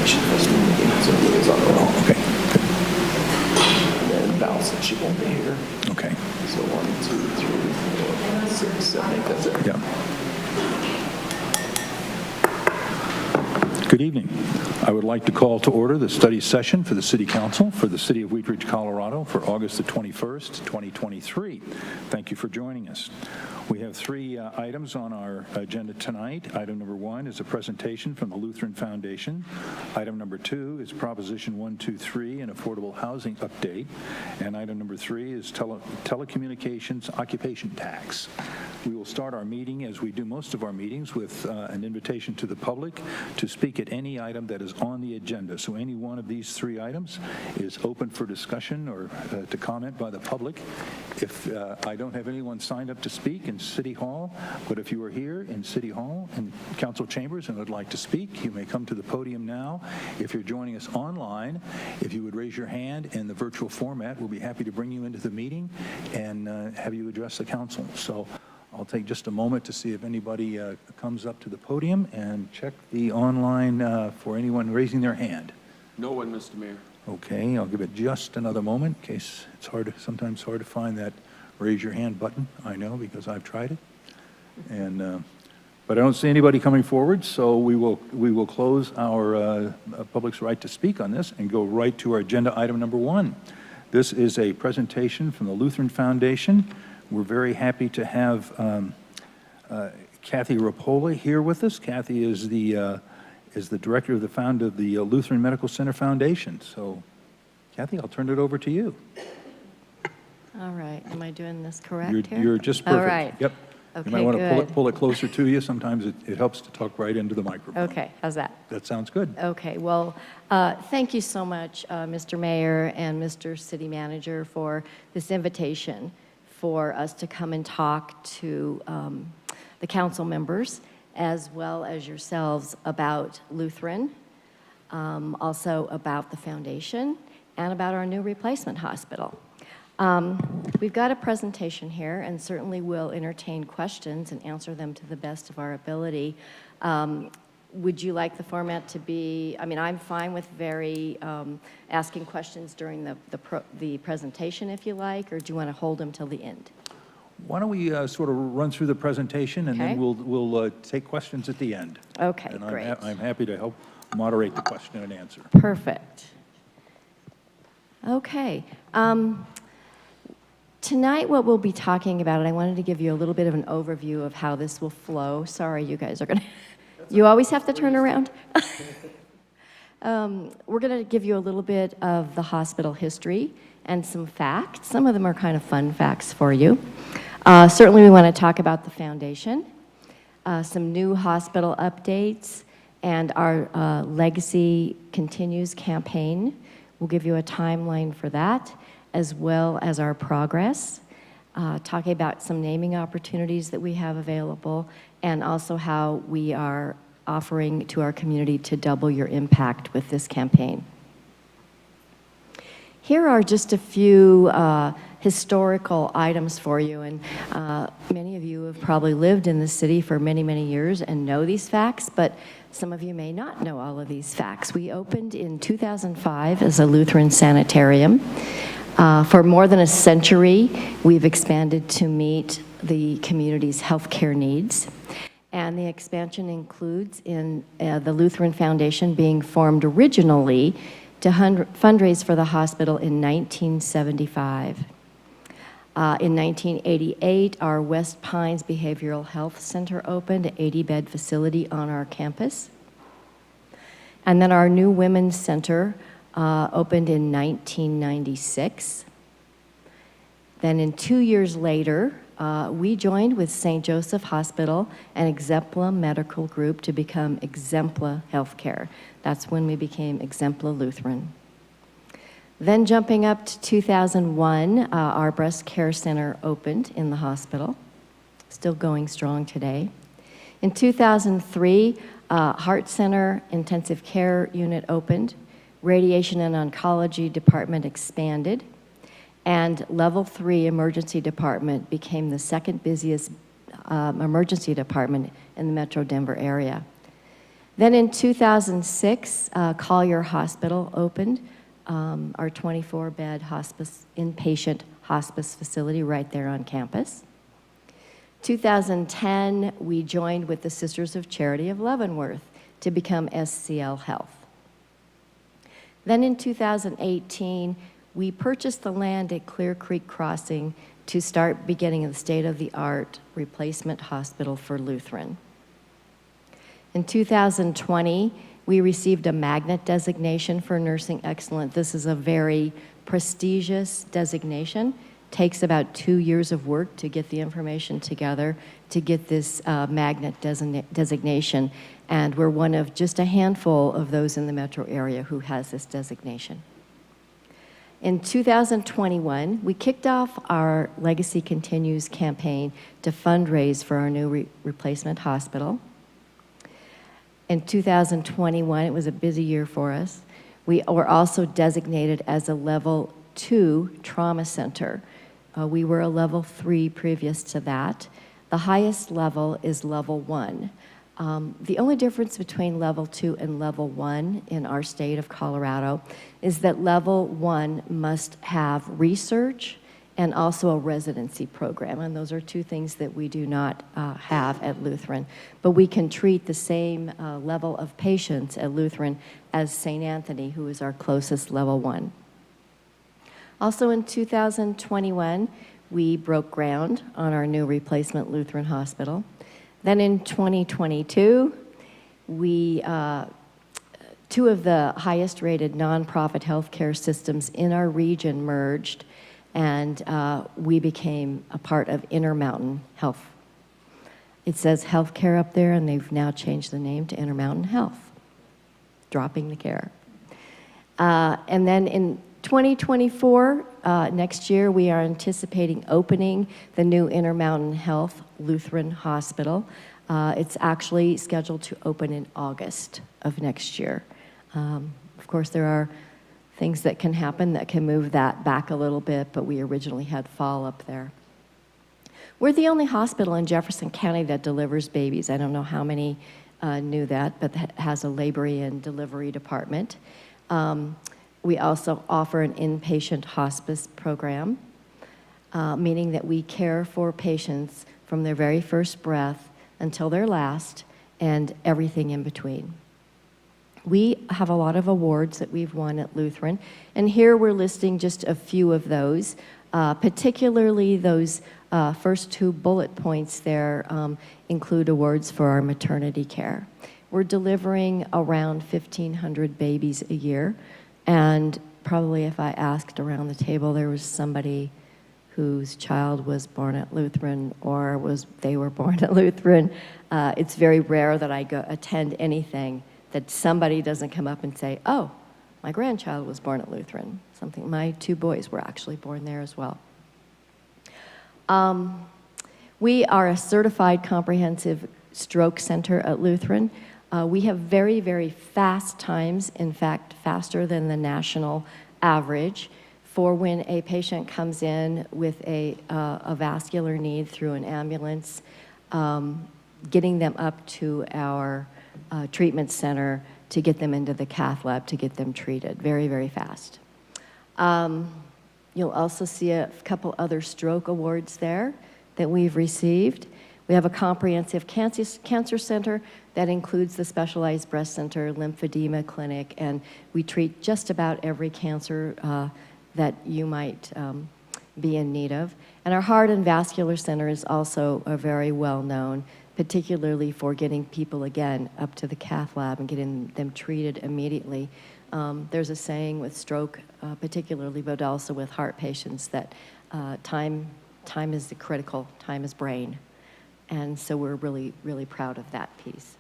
she missed the meeting, so it was on her own. Okay, And then Val said she won't be here. okay, So 1, 2, 3, 4, 6, 7, 8, that's it. yeah. Good evening. I would like to call to order the study session for the City Council for the City of Wheat Ridge, Colorado for August the 21st, 2023. Thank you for joining us. We have three items on our agenda tonight. Item number 1 is a presentation from the Lutheran Foundation. Item number 2 is Proposition 123, an affordable housing update. And item number 3 is telecommunications occupation tax. We will start our meeting, as we do most of our meetings, with an invitation to the public to speak at any item that is on the agenda. So any one of these three items is open for discussion or to comment by the public. If I don't have anyone signed up to speak in City Hall, but if you are here in City Hall and council chambers and would like to speak, you may come to the podium now. If you're joining us online, if you would raise your hand in the virtual format, we'll be happy to bring you into the meeting and have you address the council. So I'll take just a moment to see if anybody comes up to the podium and check the online for anyone raising their hand. No one, Mr. Mayor. Okay, I'll give it just another moment in case it's sometimes hard to find that raise your hand button. I know because I've tried it. And but I don't see anybody coming forward, so we will close our public's right to speak on this and go right to our agenda item number 1. This is a presentation from the Lutheran Foundation. We're very happy to have Kathy Rapola here with us. Kathy is the director of the Lutheran Medical Center Foundation. So, Kathy, I'll turn it over to you. All right. Am I doing this correct here? You're just perfect. All right. Yep. Okay, you might want to good. pull it closer to you. Sometimes it helps to talk right into the microphone. Okay. How's that? That sounds good. Okay. Well, thank you so much, Mr. Mayor and Mr. City Manager, for this invitation for us to come and talk to the council members as well as yourselves about Lutheran, also about the foundation, and about our new replacement hospital. We've got a presentation here, and certainly we'll entertain questions and answer them to the best of our ability. Would you like the format to be, I mean, I'm fine with asking questions during the presentation if you like, or do you want to hold them till the end? Why don't we sort of run through the presentation, and Okay. then we'll take questions at the end. Okay, and great. I'm happy to help moderate the question and answer. Perfect. Okay. Tonight, what we'll be talking about, and I wanted to give you a little bit of an overview of how this will flow. Sorry, you guys are going to, you always have to turn around. We're going to give you a little bit of the hospital history and some facts. Some of them are kind of fun facts for you. Certainly, we want to talk about the foundation, some new hospital updates, and our Legacy Continues campaign. We'll give you a timeline for that, as well as our progress, talking about some naming opportunities that we have available, and also how we are offering to our community to double your impact with this campaign. Here are just a few historical items for you, and many of you have probably lived in the city for many, many years and know these facts, but some of you may not know all of these facts. We opened in 2005 as a Lutheran sanitarium. For more than a century, we've expanded to meet the community's healthcare needs. And the expansion includes in the Lutheran Foundation being formed originally to fundraise for the hospital in 1975. In 1988, our West Pines Behavioral Health Center opened, an 80-bed facility on our campus. And then our new Women's Center opened in 1996. Then 2 years later, we joined with St. Joseph Hospital and Exempla Medical Group to become Exempla Healthcare. That's when we became Exempla Lutheran. Then jumping up to 2001, our breast care center opened in the hospital, still going strong today. In 2003, Heart Center Intensive Care Unit opened, Radiation and Oncology Department expanded, and Level 3 Emergency Department became the second busiest emergency department in the Metro Denver area. Then in 2006, Collier Hospital opened, our 24-bed hospice, inpatient hospice facility right there on campus. 2010, we joined with the Sisters of Charity of Leavenworth to become SCL Health. Then in 2018, we purchased the land at Clear Creek Crossing to start beginning the state-of-the-art replacement hospital for Lutheran. In 2020, we received a magnet designation for nursing excellence. This is a very prestigious designation. Takes about 2 years of work to get the information together to get this magnet designation, and we're one of just a handful of those in the metro area who has this designation. In 2021, we kicked off our Legacy Continues campaign to fundraise for our new replacement hospital. In 2021, it was a busy year for us. We were also designated as a level 2 trauma center. We were a level 3 previous to that. The highest level is level 1. The only difference between level 2 and level 1 in our state of Colorado is that level 1 must have research and also a residency program, and those are two things that we do not have at Lutheran. But we can treat the same level of patients at Lutheran as St. Anthony, who is our closest level 1. Also in 2021, we broke ground on our new replacement Lutheran hospital. Then in 2022, two of the highest rated nonprofit healthcare systems in our region merged, and we became a part of Intermountain Health. It says healthcare up there, and they've now changed the name to Intermountain Health, dropping the care. And then in 2024, next year, we are anticipating opening the new Intermountain Health Lutheran Hospital. It's actually scheduled to open in August of next year. Of course, there are things that can happen that can move that back a little bit, but we originally had fall up there. We're the only hospital in Jefferson County that delivers babies. I don't know how many knew that, but that has a labor and delivery department. We also offer an inpatient hospice program, meaning that we care for patients from their very first breath until their last and everything in between. We have a lot of awards that we've won at Lutheran, and here we're listing just a few of those, particularly those first 2 bullet points there include awards for our maternity care. We're delivering around 1,500 babies a year, and probably if I asked around the table, there was somebody whose child was born at Lutheran or they were born at Lutheran. It's very rare that I go attend anything that somebody doesn't come up and say, oh, my grandchild was born at Lutheran. My 2 boys were actually born there as well. We are a certified comprehensive stroke center at Lutheran. We have very, very fast times, in fact, faster than the national average, for when a patient comes in with a vascular need through an ambulance, getting them up to our treatment center to get them into the cath lab to get them treated. Very, very fast. You'll also see a couple other stroke awards there that we've received. We have a comprehensive cancer center that includes the specialized breast center, lymphedema clinic, and we treat just about every cancer that you might be in need of. And our heart and vascular center is also very well known, particularly for getting people, again, up to the cath lab and getting them treated immediately. There's a saying with stroke, particularly, but also with heart patients, that time is the critical, time is brain. And so we're really, really proud of that piece.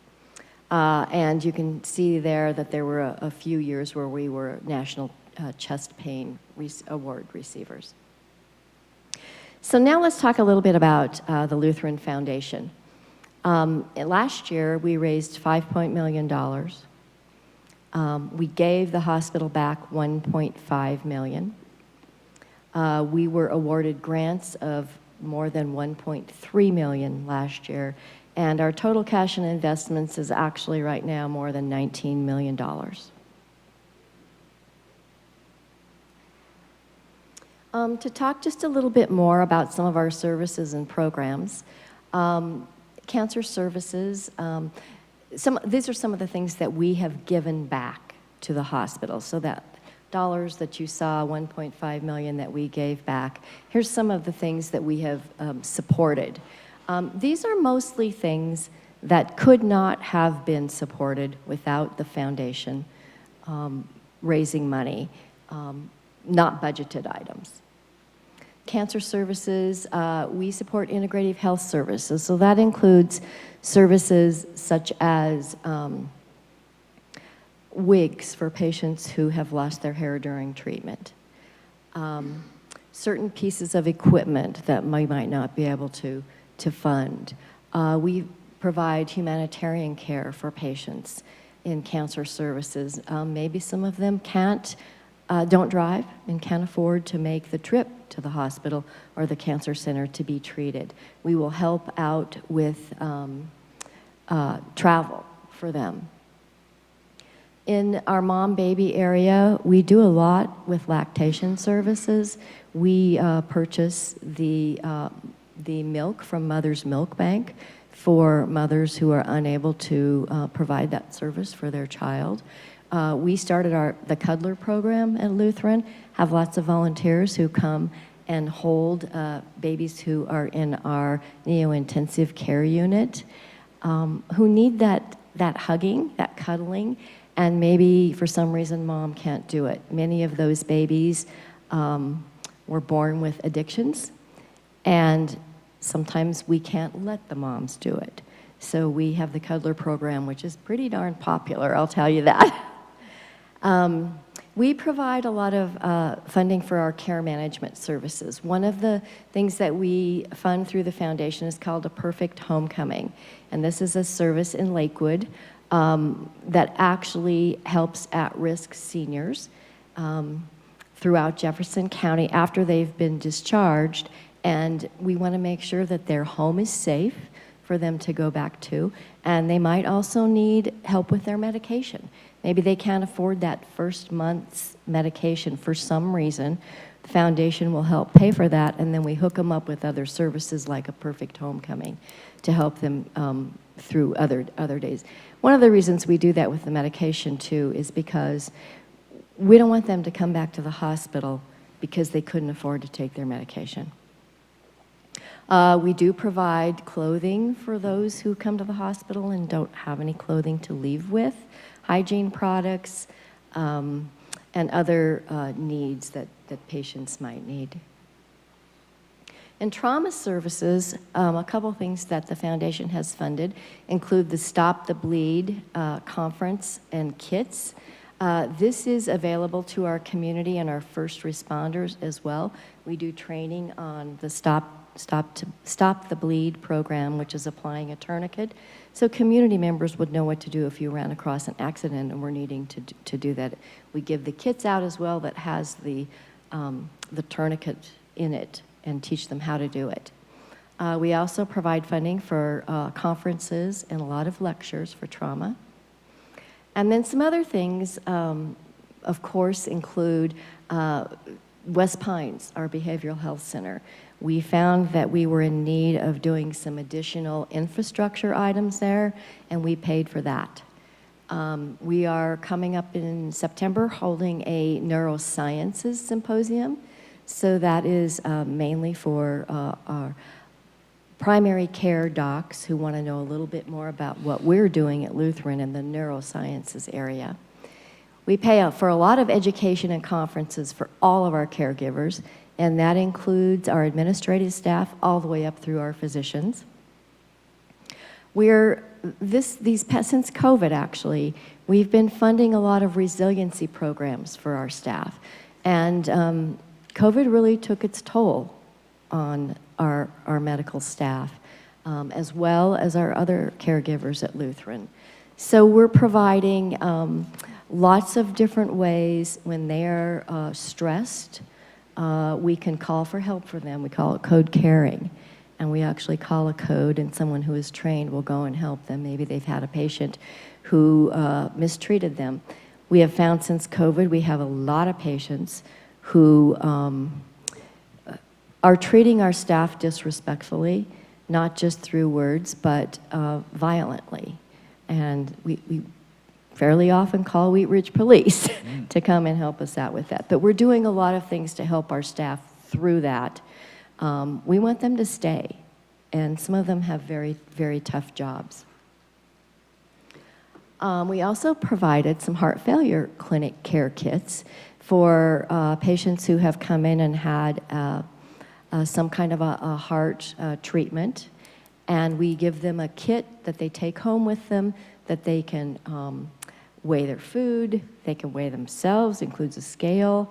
And you can see there that there were a few years where we were national chest pain award receivers. So now let's talk a little bit about the Lutheran Foundation. Last year, we raised $5 million. We gave the hospital back $1.5 million. We were awarded grants of more than $1.3 million last year, And our total cash and investments is actually right now more than $19 million. To talk just a little bit more about some of our services and programs, cancer services, these are some of the things that we have given back to the hospital. So that dollars that you saw, 1.5 million that we gave back, here's some of the things that we have supported. These are mostly things that could not have been supported without the foundation raising money, not budgeted items. Cancer services, we support integrative health services. So that includes services such as wigs for patients who have lost their hair during treatment. Certain pieces of equipment that we might not be able to fund. We provide humanitarian care for patients in cancer services. Maybe some of them don't drive and can't afford to make the trip to the hospital or the cancer center to be treated. We will help out with travel for them. In our mom-baby area, we do a lot with lactation services. We purchase the milk from Mother's Milk Bank for mothers who are unable to provide that service for their child. We started the Cuddler program at Lutheran, have lots of volunteers who come and hold babies who are in our neo-intensive care unit, who need that hugging, that cuddling, and maybe for some reason mom can't do it. Many of those babies were born with addictions, and sometimes we can't let the moms do it. So we have the Cuddler program, which is pretty darn popular, I'll tell you that. We provide a lot of funding for our care management services. One of the things that we fund through the foundation is called A Perfect Homecoming. And this is a service in Lakewood that actually helps at-risk seniors throughout Jefferson County after they've been discharged. And we want to make sure that their home is safe for them to go back to. And they might also need help with their medication. Maybe they can't afford that first month's medication for some reason. The foundation will help pay for that, and then we hook them up with other services like A Perfect Homecoming to help them through other days. One of the reasons we do that with the medication, too, is because we don't want them to come back to the hospital because they couldn't afford to take their medication. We do provide clothing for those who come to the hospital and don't have any clothing to leave with, hygiene products, and other needs that patients might need. In trauma services, a couple things that the foundation has funded include the Stop the Bleed conference and kits. This is available to our community and our first responders as well. We do training on the Stop the Bleed program, which is applying a tourniquet. So community members would know what to do if you ran across an accident and were needing to do that. We give the kits out as well that has the tourniquet in it and teach them how to do it. We also provide funding for conferences and a lot of lectures for trauma. And then some other things, of course, include West Pines, our behavioral health center. We found that we were in need of doing some additional infrastructure items there, and we paid for that. We are coming up in September holding a neurosciences symposium. So that is mainly for our primary care docs who want to know a little bit more about what we're doing at Lutheran in the neurosciences area. We pay for a lot of education and conferences for all of our caregivers, and that includes our administrative staff all the way up through our physicians. Since COVID actually, we've been funding a lot of resiliency programs for our staff, and COVID really took its toll on our medical staff, as well as our other caregivers at Lutheran. So we're providing lots of different ways when they're stressed. We can call for help for them. We call it code caring. and we actually call a code, and someone who is trained will go and help them. Maybe they've had a patient who mistreated them. We have found since COVID, we have a lot of patients who are treating our staff disrespectfully, not just through words, but violently. And we fairly often call Wheat Ridge Police to come and help us out with that. But we're doing a lot of things to help our staff through that. We want them to stay, and some of them have very, very tough jobs. We also provided some heart failure clinic care kits for patients who have come in and had some kind of a heart treatment, and we give them a kit that they take home with them that they can weigh their food, they can weigh themselves, includes a scale,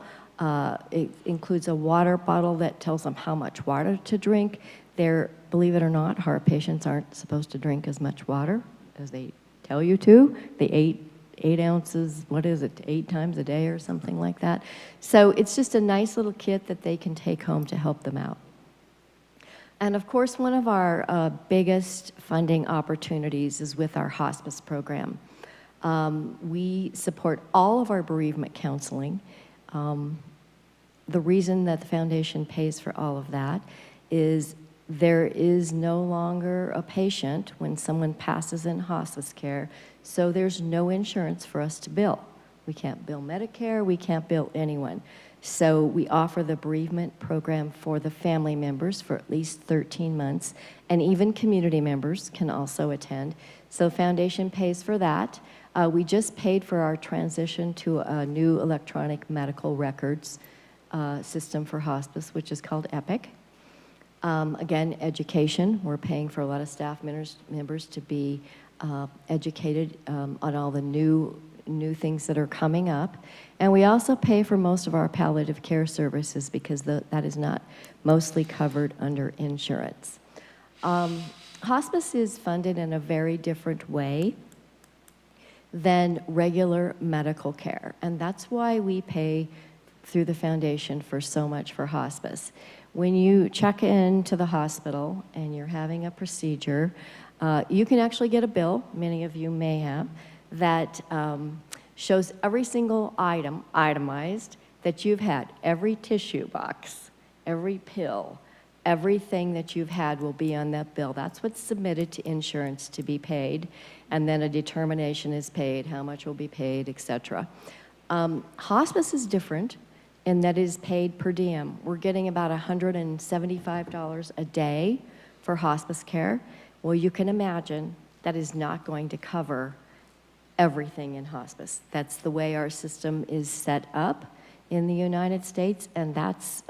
it includes a water bottle that tells them how much water to drink. Believe it or not, heart patients aren't supposed to drink as much water as they tell you to. They eight ounces, what is it, 8 times a day or something like that. So it's just a nice little kit that they can take home to help them out. And of course, one of our biggest funding opportunities is with our hospice program. We support all of our bereavement counseling. The reason that the foundation pays for all of that is there is no longer a patient when someone passes in hospice care, so there's no insurance for us to bill. We can't bill Medicare, we can't bill anyone. So we offer the bereavement program for the family members for at least 13 months, and even community members can also attend. So foundation pays for that. We just paid for our transition to a new electronic medical records system for hospice, which is called Epic. Again, education. We're paying for a lot of staff members to be educated on all the new things that are coming up. And we also pay for most of our palliative care services because that is not mostly covered under insurance. Hospice is funded in a very different way than regular medical care, and that's why we pay through the foundation for so much for hospice. When you check into the hospital and you're having a procedure, you can actually get a bill, many of you may have, that shows every single item itemized that you've had. Every tissue box, every pill, everything that you've had will be on that bill. That's what's submitted to insurance to be paid, and then a determination is paid, how much will be paid, etc. Hospice is different in that it is paid per diem. We're getting about $175 a day for hospice care. Well, you can imagine that is not going to cover everything in hospice. That's the way our system is set up in the United States, and that's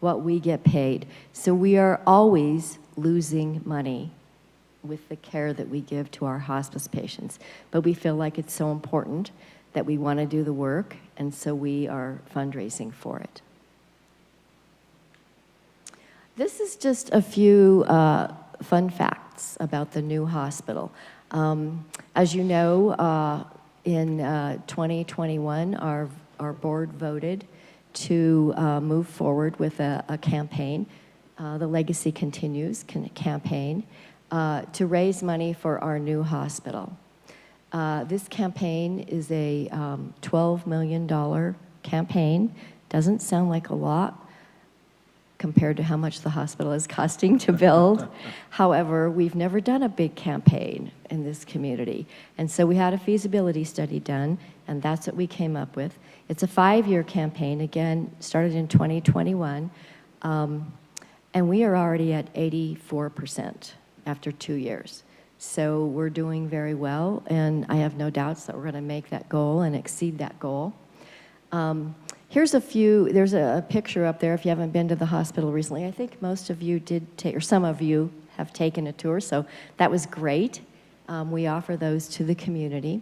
what we get paid. So we are always losing money with the care that we give to our hospice patients. But we feel like it's so important that we want to do the work, and so we are fundraising for it. This is just a few fun facts about the new hospital. As you know, in 2021, our board voted to move forward with a campaign, the Legacy Continues campaign, to raise money for our new hospital. This campaign is a $12 million campaign. Doesn't sound like a lot compared to how much the hospital is costing to build. However, we've never done a big campaign in this community. And so we had a feasibility study done, and that's what we came up with. It's a 5-year campaign, again, started in 2021, and we are already at 84% after 2 years. So we're doing very well, and I have no doubts that we're going to make that goal and exceed that goal. There's a picture up there if you haven't been to the hospital recently. I think most of you did take, or some of you have taken a tour, so that was great. We offer those to the community.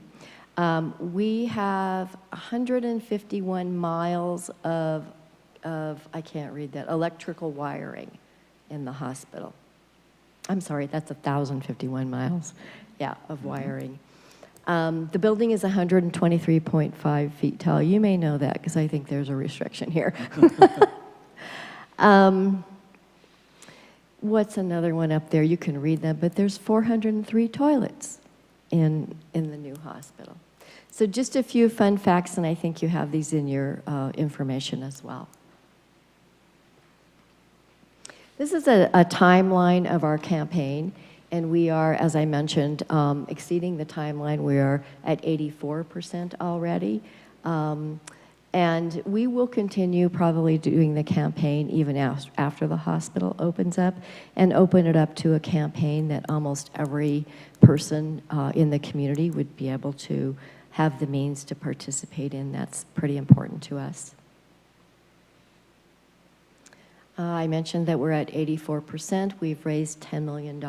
We have 151 miles of, I can't read that, electrical wiring in the hospital. I'm sorry, that's 1,051 miles, yeah, of wiring. The building is 123.5 feet tall. You may know that because I think there's a restriction here. what's another one up there? You can read them, but there's 403 toilets in the new hospital. So just a few fun facts, and I think you have these in your information as well. This is a timeline of our campaign, and we are, as I mentioned, exceeding the timeline. We are at 84% already. And we will continue probably doing the campaign even after the hospital opens up, and open it up to a campaign that almost every person in the community would be able to have the means to participate in. That's pretty important to us. I mentioned that we're at 84%. We've raised $10 million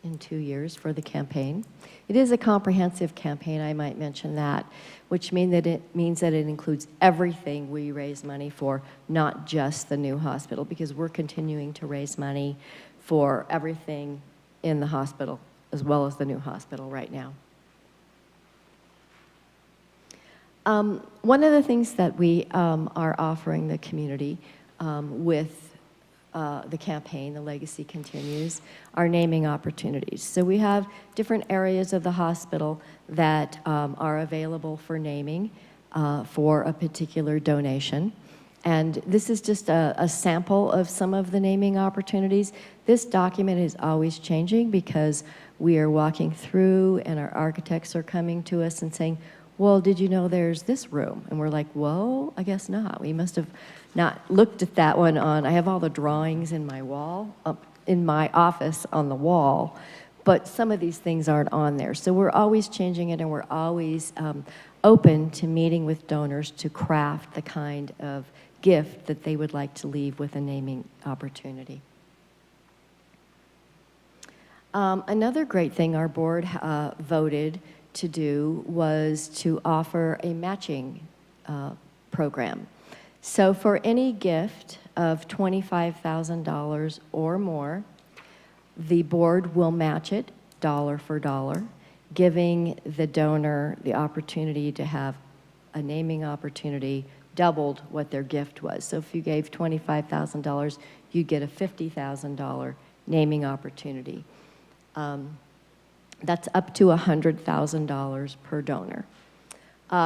in 2 years for the campaign. It is a comprehensive campaign, I might mention that, which means that it includes everything we raise money for, not just the new hospital, because we're continuing to raise money for everything in the hospital as well as the new hospital right now. One of the things that we are offering the community with the campaign, The Legacy Continues, are naming opportunities. So we have different areas of the hospital that are available for naming for a particular donation. And this is just a sample of some of the naming opportunities. This document is always changing because we are walking through and our architects are coming to us and saying, well, did you know there's this room? And we're like, well, I guess not. We must have not looked at that one on, I have all the drawings in my wall, up in my office on the wall, but some of these things aren't on there. So we're always changing it, and we're always open to meeting with donors to craft the kind of gift that they would like to leave with a naming opportunity. Another great thing our board voted to do was to offer a matching program. So for any gift of $25,000 or more, the board will match it dollar for dollar, giving the donor the opportunity to have a naming opportunity doubled what their gift was. So if you gave $25,000, you get a $50,000 naming opportunity. That's up to $100,000 per donor.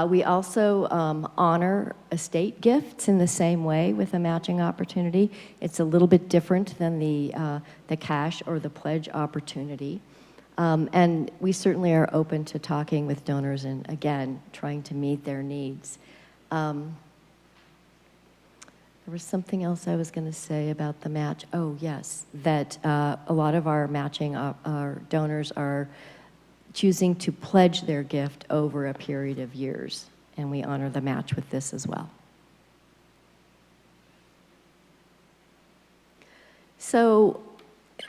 We also honor estate gifts in the same way with a matching opportunity. It's a little bit different than the cash or the pledge opportunity. And we certainly are open to talking with donors and, again, trying to meet their needs. There was something else I was going to say about the match. Oh, yes, that a lot of our matching our donors are choosing to pledge their gift over a period of years, and we honor the match with this as well. So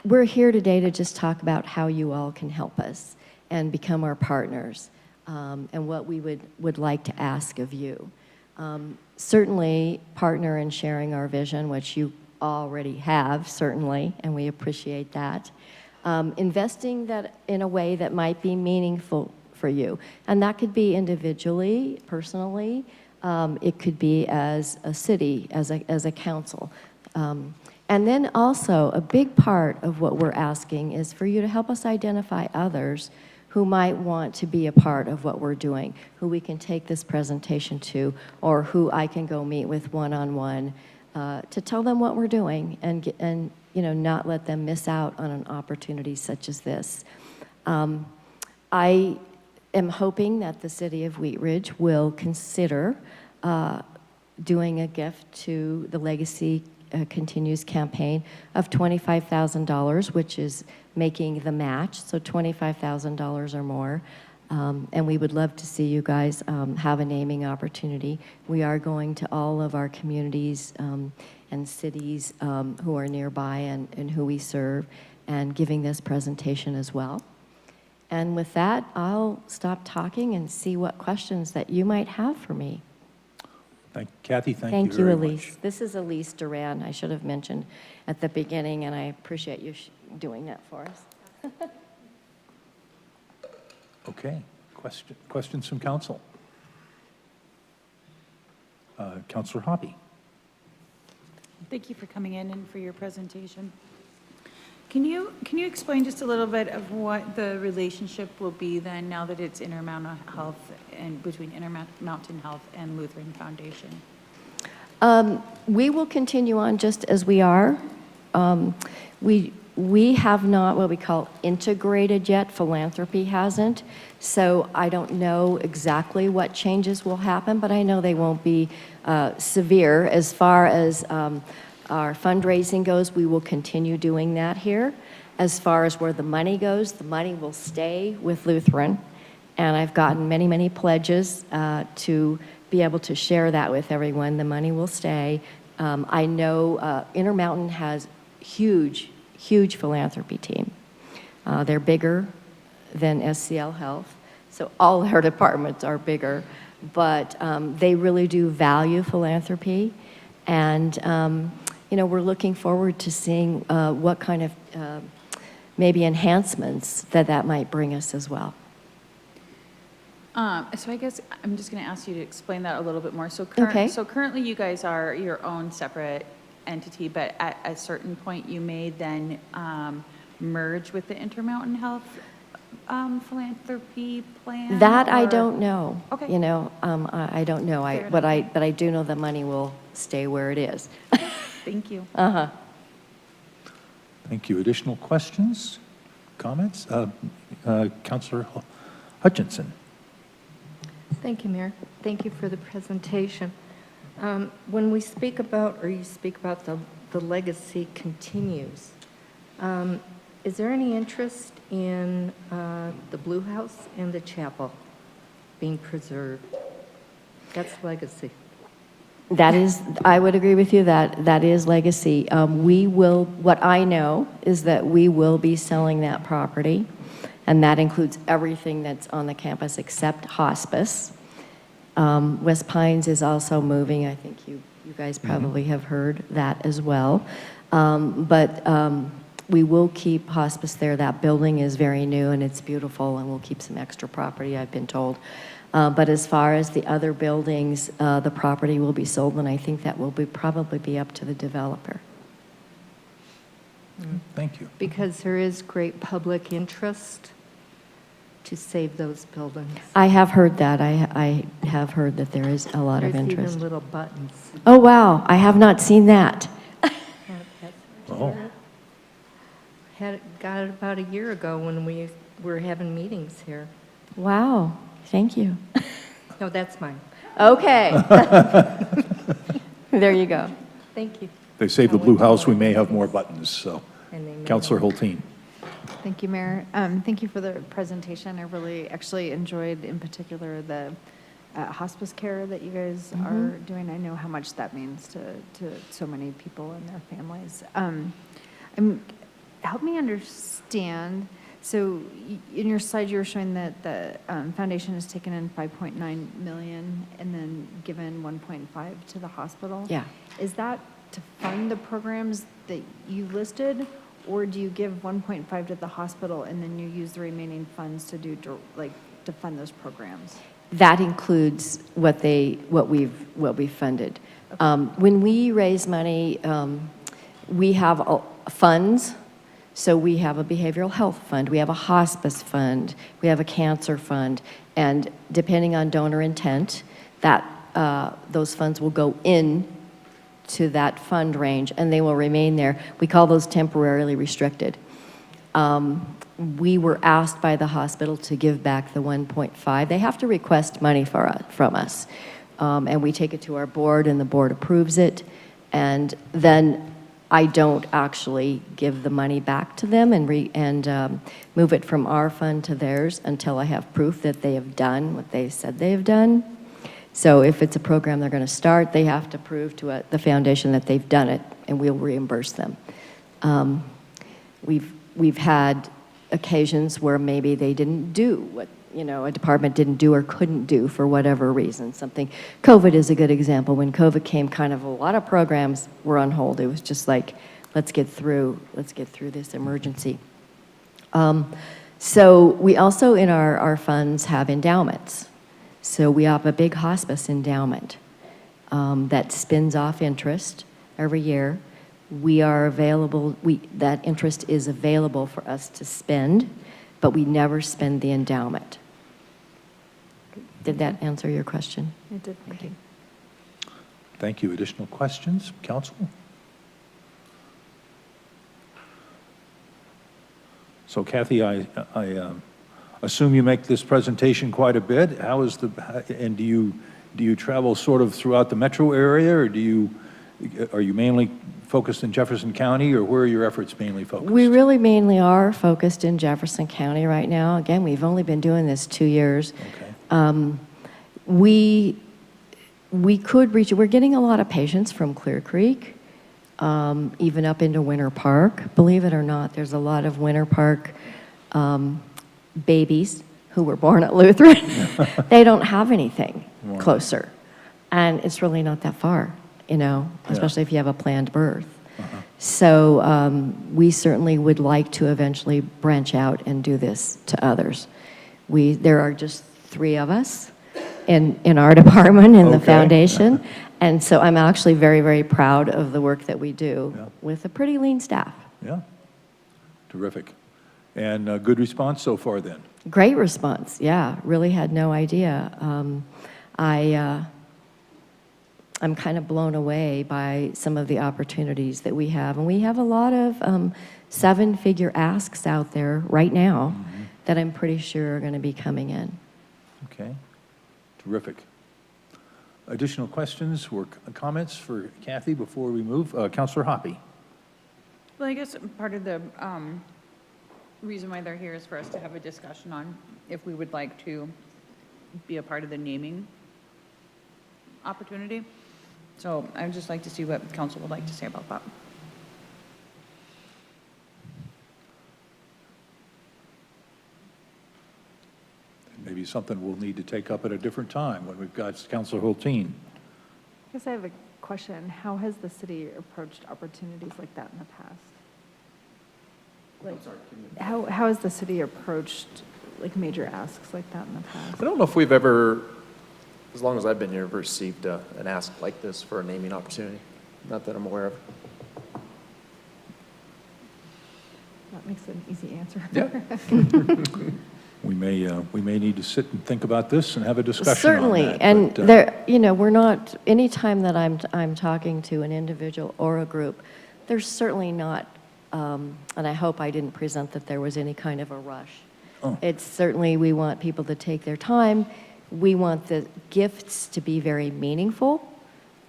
we're here today to just talk about how you all can help us and become our partners, and what we would like to ask of you. Certainly partner in sharing our vision, which you already have, certainly, and we appreciate that. Investing that in a way that might be meaningful for you. And that could be individually, personally. It could be as a city, as a council. And then also, a big part of what we're asking is for you to help us identify others who might want to be a part of what we're doing, who we can take this presentation to, or who I can go meet with one-on-one to tell them what we're doing and you know, not let them miss out on an opportunity such as this. I am hoping that the City of Wheat Ridge will consider doing a gift to the Legacy Continues campaign of $25,000, which is making the match, so $25,000 or more. And we would love to see you guys have a naming opportunity. We are going to all of our communities and cities who are nearby and who we serve, and giving this presentation as well. And with that, I'll stop talking and see what questions that you might have for me. Kathy, thank you very much. Elise. This is Elise Duran, I should have mentioned at the beginning, and I appreciate you doing that for us. Okay, questions from council? Councilor Hoppe. Thank you for coming in and for your presentation. Can you explain just a little bit of what the relationship will be then, now that it's Intermountain Health and between Intermountain Health and Lutheran Foundation? We will continue on just as we are. We have not what we call integrated yet. Philanthropy hasn't. So I don't know exactly what changes will happen, but I know they won't be severe. As far as our fundraising goes, we will continue doing that here. As far as where the money goes, the money will stay with Lutheran. And I've gotten many, many pledges to be able to share that with everyone. The money will stay. I know Intermountain has huge philanthropy team. They're bigger than SCL Health, so all their departments are bigger, but they really do value philanthropy. And, we're looking forward to seeing what kind of maybe enhancements that might bring us as well. So I guess I'm just going to ask you to explain that a little bit more. So Okay. So currently you guys are your own separate entity, but at a certain point you may then merge with the Intermountain Health philanthropy plan? That I or- don't know. Okay. I don't know. Fair But I do know the money will stay where it is. Thank you. Thank you. Additional questions, comments? Councilor Hutchinson. Thank you, Mayor. Thank you for the presentation. When we speak about, or you speak about the legacy continues, is there any interest in the Blue House and the chapel being preserved? That's legacy. That is, I would agree with you that is legacy. What I know is that we will be selling that property, and that includes everything that's on the campus except hospice. West Pines is also moving. I think you guys probably have heard that as well. But we will keep hospice there. That building is very new and it's beautiful, and we'll keep some extra property, I've been told. But as far as the other buildings, the property will be sold, and I think that will probably be up to the developer. Thank you. Because there is great public interest to save those buildings. I have heard that. I have heard that there is a lot of There's interest. even little buttons. Oh, wow. I have not seen that. Oh. Got it about a year ago when we were having meetings here. Wow. Thank you. No, that's mine. Okay. There you go. Thank you. They save the Blue House, we may have more buttons, so. And they may Councilor not. Hulteen. Thank you, Mayor. Thank you for the presentation. I really actually enjoyed, in particular, the hospice care that you guys are doing. I know how much that means to so many people and their families. Help me understand. So in your slide, you were showing that the foundation has taken in $5.9 million and then given 1.5 to the hospital. Yeah. Is that to fund the programs that you listed, or do you give 1.5 to the hospital and then you use the remaining funds to to fund those programs? That includes what we've funded. When we raise money, we have funds. So we have a behavioral health fund, we have a hospice fund, we have a cancer fund, and depending on donor intent, those funds will go in to that fund range, and they will remain there. We call those temporarily restricted. We were asked by the hospital to give back the 1.5. They have to request money from us, and we take it to our board, and the board approves it, and then I don't actually give the money back to them and move it from our fund to theirs until I have proof that they have done what they said they have done. So if it's a program they're going to start, they have to prove to the foundation that they've done it, and we'll reimburse them. We've had occasions where maybe they didn't do what a department didn't do or couldn't do for whatever reason. COVID is a good example. When COVID came, kind of a lot of programs were on hold. It was just like, let's get through this emergency. So we also in our funds have endowments. So we have a big hospice endowment that spins off interest every year. we are available, that interest is available for us to spend, but we never spend the endowment. Did that answer your question? It did, thank you. Thank you. Additional questions, council? So Kathy, I assume you make this presentation quite a bit. How is and do you travel sort of throughout the metro area, or are you mainly focused in Jefferson County, or where are your efforts mainly focused? We really mainly are focused in Jefferson County right now. Again, we've only been doing this 2 years. Okay. We could reach, we're getting a lot of patients from Clear Creek, even up into Winter Park. Believe it or not, there's a lot of Winter Park babies who were born at Lutheran. They don't have anything closer. And it's really not that far, especially if you have a planned birth. So we certainly would like to eventually branch out and do this to others. There are just 3 of us in our department, in the Okay. foundation. And so I'm actually very, very proud of the work that we do Yeah. with a pretty lean staff. Yeah. Terrific. And good response so far then? Great response, yeah, really had no idea. I'm kind of blown away by some of the opportunities that we have. And we have a lot of 7-figure asks out there right now that I'm pretty sure are going to be coming in. Okay. Terrific. Additional questions or comments for Kathy before we move? Councilor Hoppy. Well, I guess part of the reason why they're here is for us to have a discussion on if we would like to be a part of the naming opportunity. So I would just like to see what council would like to say about that. Maybe something we'll need to take up at a different time when we've got Councilor Hulteen. I guess I have a question. How has the city approached opportunities like that in the past? How has the city approached like major asks like that in the past? I don't know if we've ever, as long as I've been here, received an ask like this for a naming opportunity. Not that I'm aware of. That makes an easy answer. Yeah. We may need to sit and think about this and have a discussion on Certainly, that. and but, there, we're not, anytime that I'm talking to an individual or a group, there's certainly not, and I hope I didn't present that there was any kind of a rush. Oh. It's certainly, we want people to take their time. We want the gifts to be very meaningful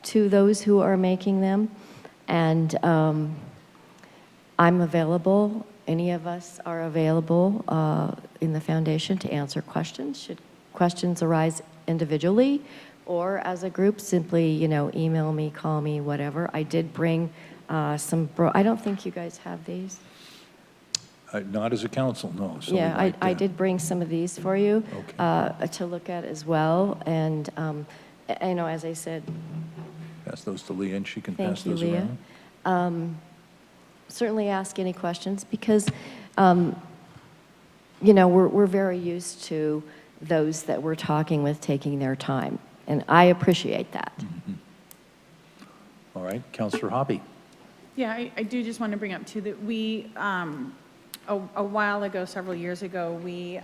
to those who are making them. And I'm available, any of us are available in the foundation to answer questions. Should questions arise individually or as a group, simply, email me, call me, whatever. I did bring I don't think you guys have these. not as a council, no. So Yeah, we might, I did bring some of these for you Okay. to look at as well. And, as I said, Pass those to Leah, and she can pass thank you, those Leah. around. Certainly ask any questions because, we're very used to those that we're talking with taking their time. And I appreciate that. All right, Councilor Hoppy. Yeah, I do just want to bring up too that we, a while ago, several years ago, we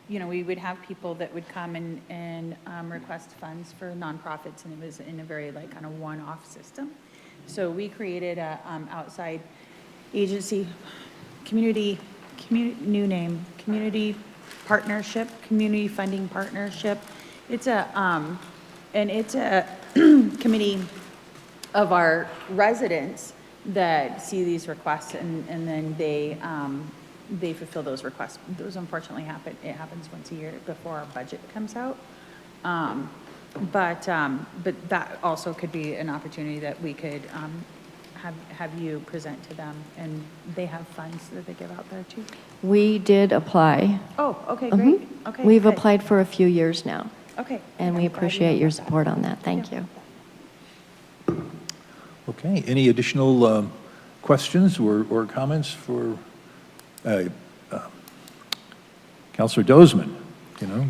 would have people that would come and request funds for nonprofits, and it was in a very kind of one-off system. So we created a outside agency, new name, community partnership, community funding partnership. It's a committee of our residents that see these requests and then they fulfill those requests. Those unfortunately happen, it happens once a year before our budget comes out. But that also could be an opportunity that we could have you present to them, and they have funds that they give out there too. We did apply. Oh, okay, great. Okay. We've good. applied for a few years now, Okay. and we I'm glad you appreciate know your about that. support on that. Thank Yeah. you. Okay, any additional questions or comments for Councilor Dozeman?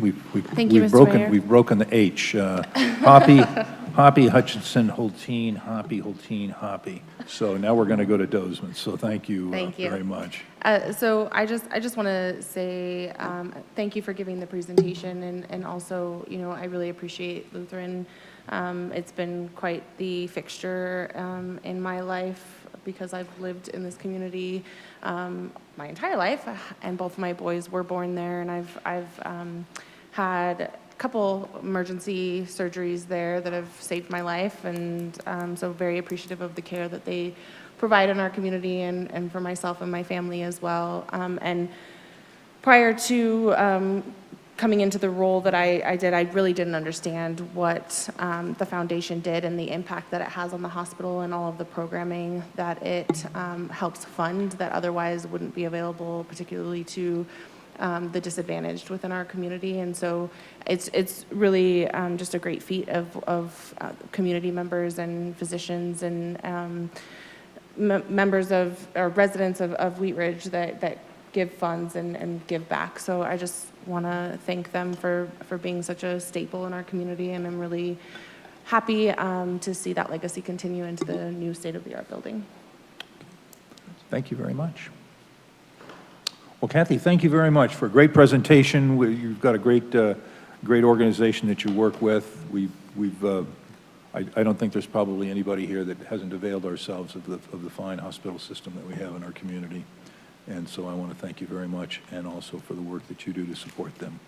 We've Thank you, we've Mr. broken Mayor. we've broken the H. Hoppy, Hoppy, Hutchinson, Hulteen, Hoppy. So now we're going to go to Dozeman, so thank you Thank you. very much. So I just want to say thank you for giving the presentation, and also, you know, I really appreciate Lutheran. It's been quite the fixture in my life because I've lived in this community my entire life, and both of my boys were born there, and I've had a couple emergency surgeries there that have saved my life, and so very appreciative of the care that they provide in our community, and for myself and my family as well. And prior to coming into the role that I did, I really didn't understand what the foundation did and the impact that it has on the hospital and all of the programming that it helps fund that otherwise wouldn't be available, particularly to the disadvantaged within our community. And so it's really just a great feat of community members and physicians and members of, or residents of Wheat Ridge that give funds and give back. So I just want to thank them for being such a staple in our community, and I'm really happy to see that legacy continue into the new state-of-the-art building. Thank you very much. Well, Kathy, thank you very much for a great presentation. You've got a great organization that you work with. I don't think there's probably anybody here that hasn't availed ourselves of the fine hospital system that we have in our community. And so I want to thank you very much, and also for the work that you do to support them.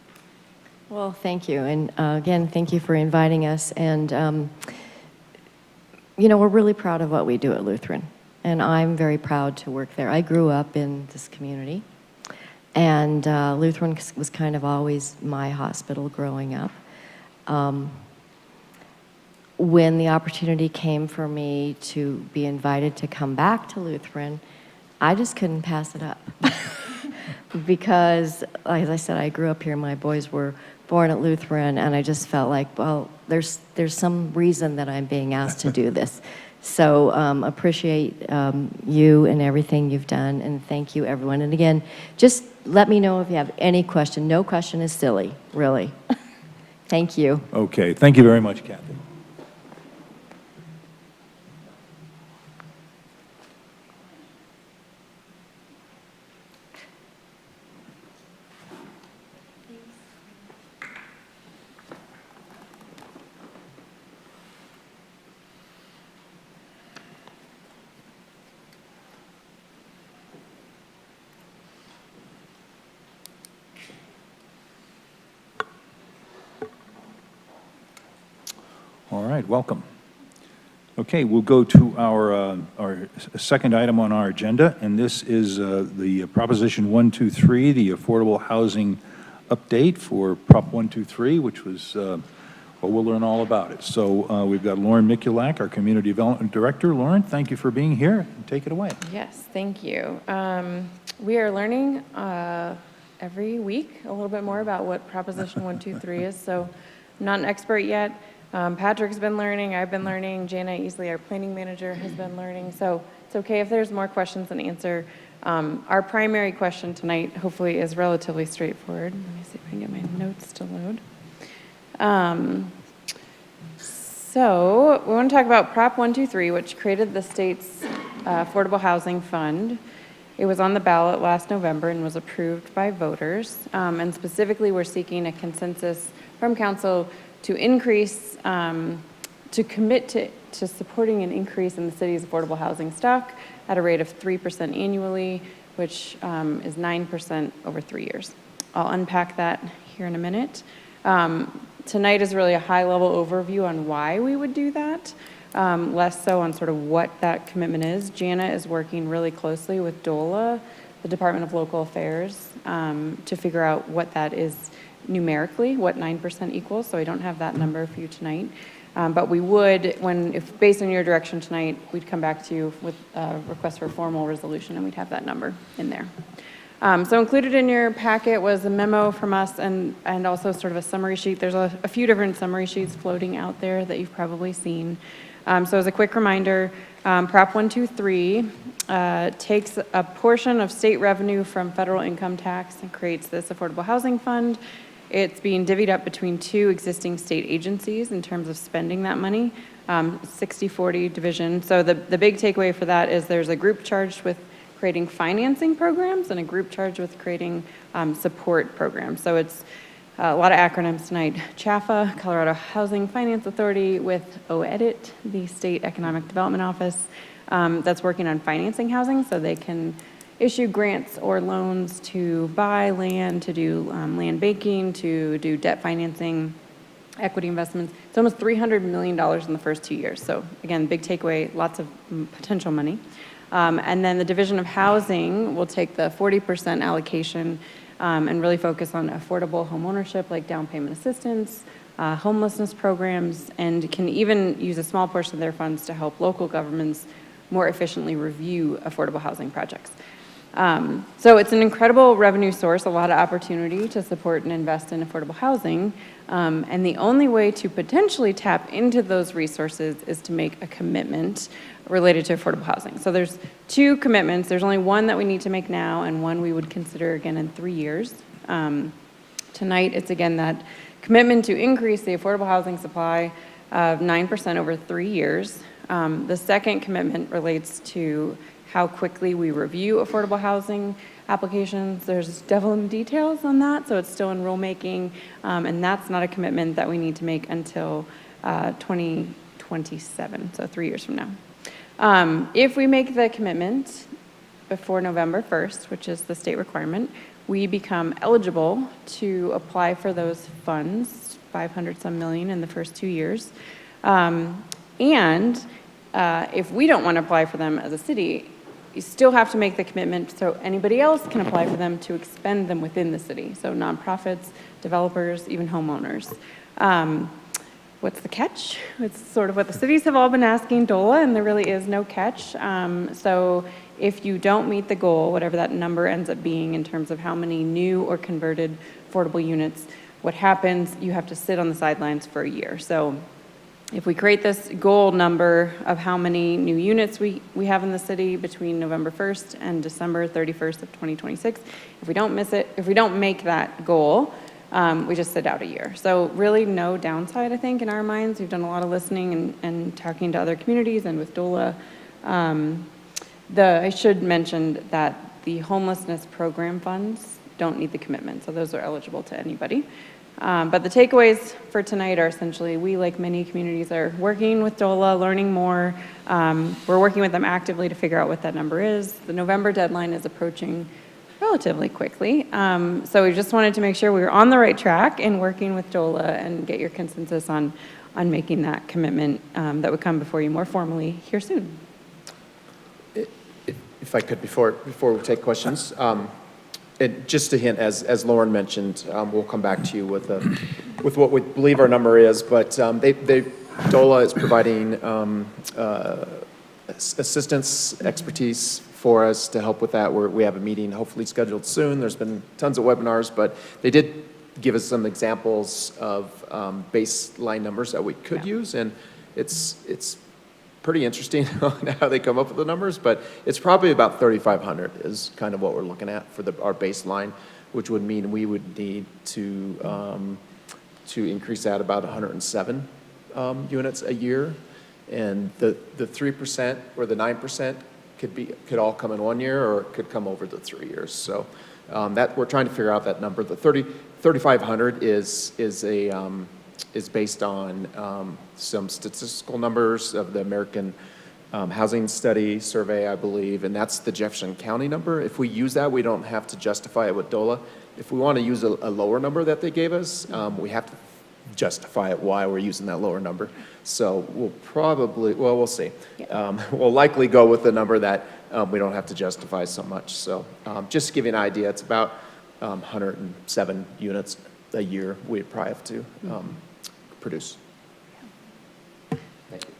Well, thank you. And again, thank you for inviting us. And, you know, we're really proud of what we do at Lutheran. And I'm very proud to work there. I grew up in this community. And Lutheran was kind of always my hospital growing up. When the opportunity came for me to be invited to come back to Lutheran, I just couldn't pass it up. Because, as I said, I grew up here. My boys were born at Lutheran, and I just felt like, well, there's some reason that I'm being asked to do this. So appreciate you and everything you've done, and thank you, everyone. And again, just let me know if you have any question. No question is silly, really. Thank you. Okay, thank you very much, Kathy. All right, welcome. Okay, we'll go to our second item on our agenda, and this is the Proposition 123, the Affordable Housing Update for Prop 123, which was, well, we'll learn all about it. So we've got Lauren Mikulak, our Community Development Director. Lauren, thank you for being here. Take it away. Yes, thank you. We are learning every week a little bit more about what Proposition 123 is, so I'm not an expert yet. Patrick's been learning, I've been learning, Jana Easley, our planning manager, has been learning, so it's okay if there's more questions than answer. Our primary question tonight, hopefully, is relatively straightforward. Let me see if I can get my notes to load. So we want to talk about Prop 123, which created the state's Affordable Housing Fund. It was on the ballot last November and was approved by voters. And specifically, we're seeking a consensus from council to increase, to commit to supporting an increase in the city's affordable housing stock at a rate of 3% annually, which is 9% over 3 years. I'll unpack that here in a minute. Tonight is really a high-level overview on why we would do that, less so on sort of what that commitment is. Jana is working really closely with DOLA, the Department of Local Affairs, to figure out what that is numerically, what 9% equals, so I don't have that number for you tonight. But we would, if based on your direction tonight, we'd come back to you with a request for formal resolution, and we'd have that number in there. So included in your packet was a memo from us and also sort of a summary sheet. There's a few different summary sheets floating out there that you've probably seen. So as a quick reminder, Prop 123 takes a portion of state revenue from federal income tax and creates this affordable housing fund. It's being divvied up between 2 existing state agencies in terms of spending that money, 60/40 division. So the big takeaway for that is there's a group charged with creating financing programs and a group charged with creating support programs. So it's a lot of acronyms tonight. CHAFA, Colorado Housing Finance Authority, with OEDIT, the State Economic Development Office, that's working on financing housing, so they can issue grants or loans to buy land, to do land banking, to do debt financing, equity investments. It's almost $300 million in the first 2 years. So again, big takeaway, lots of potential money. And then the Division of Housing will take the 40% allocation and really focus on affordable home ownership, like down payment assistance, homelessness programs, and can even use a small portion of their funds to help local governments more efficiently review affordable housing projects. So it's an incredible revenue source, a lot of opportunity to support and invest in affordable housing. And the only way to potentially tap into those resources is to make a commitment related to affordable housing. So there's 2 commitments. There's only one that we need to make now and one we would consider again in 3 years. Tonight, it's again that commitment to increase the affordable housing supply of 9% over 3 years. The second commitment relates to how quickly we review affordable housing applications. There's devil in the details on that, so it's still in rulemaking, and that's not a commitment that we need to make until 2027, so 3 years from now. If we make the commitment before November 1st, which is the state requirement, we become eligible to apply for those funds, 500 some million in the first 2 years. If we don't want to apply for them as a city, you still have to make the commitment so anybody else can apply for them to expend them within the city. So nonprofits, developers, even homeowners. What's the catch? It's sort of what the cities have all been asking DOLA, and there really is no catch. So if you don't meet the goal, whatever that number ends up being in terms of how many new or converted affordable units, what happens, you have to sit on the sidelines for a year. So if we create this goal number of how many new units we have in the city between November 1st and December 31st of 2026, if we don't miss it, if we don't make that goal, we just sit out a year. So really no downside, I think, in our minds. We've done a lot of listening and talking to other communities and with DOLA. I should mention that the homelessness program funds don't need the commitment, so those are eligible to anybody. But the takeaways for tonight are essentially we, like many communities, are working with DOLA, learning more. We're working with them actively to figure out what that number is. The November deadline is approaching relatively quickly. So we just wanted to make sure we were on the right track in working with DOLA and get your consensus on making that commitment that would come before you more formally here soon. If I could, before we take questions, just a hint, as Lauren mentioned, we'll come back to you with what we believe our number is, but DOLA is providing assistance, expertise for us to help with that. We have a meeting hopefully scheduled soon. There's been tons of webinars, but they did give us some examples of baseline numbers that we could use, and it's pretty interesting on how they come up with the numbers, but it's probably about 3,500 is kind of what we're looking at for our baseline, which would mean we would need to increase that about 107 units a year, and the 3% or the 9% could all come in 1 year, or it could come over the 3 years. So that we're trying to figure out that number. The 3,500 is based on some statistical numbers of the American Housing Study Survey, I believe, and that's the Jefferson County number. If we use that, we don't have to justify it with DOLA. If we want to use a lower number that they gave us, we have to justify it why we're using that lower number. So we'll probably, well, we'll see. We'll likely go with the number that we don't have to justify so much. So just to give you an idea, it's about 107 units a year we'd probably have to produce. Thank you.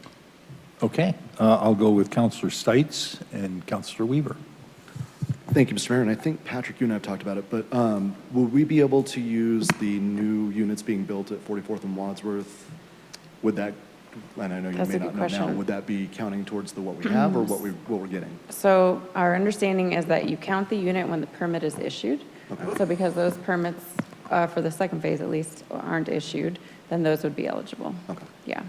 Okay, I'll go with Councilor Stites and Councilor Weaver. Thank you, Mr. Mayor, and I think, Patrick, you and I have talked about it, but will we be able to use the new units being built at 44th and Wadsworth? Would that, and I know you That's may a not good know now, question. would that be counting towards what we have or what we're getting? So our understanding is that you count the unit when the permit is issued. Okay. So because those permits for the second phase at least, aren't issued, then those would be eligible. Okay. Yeah.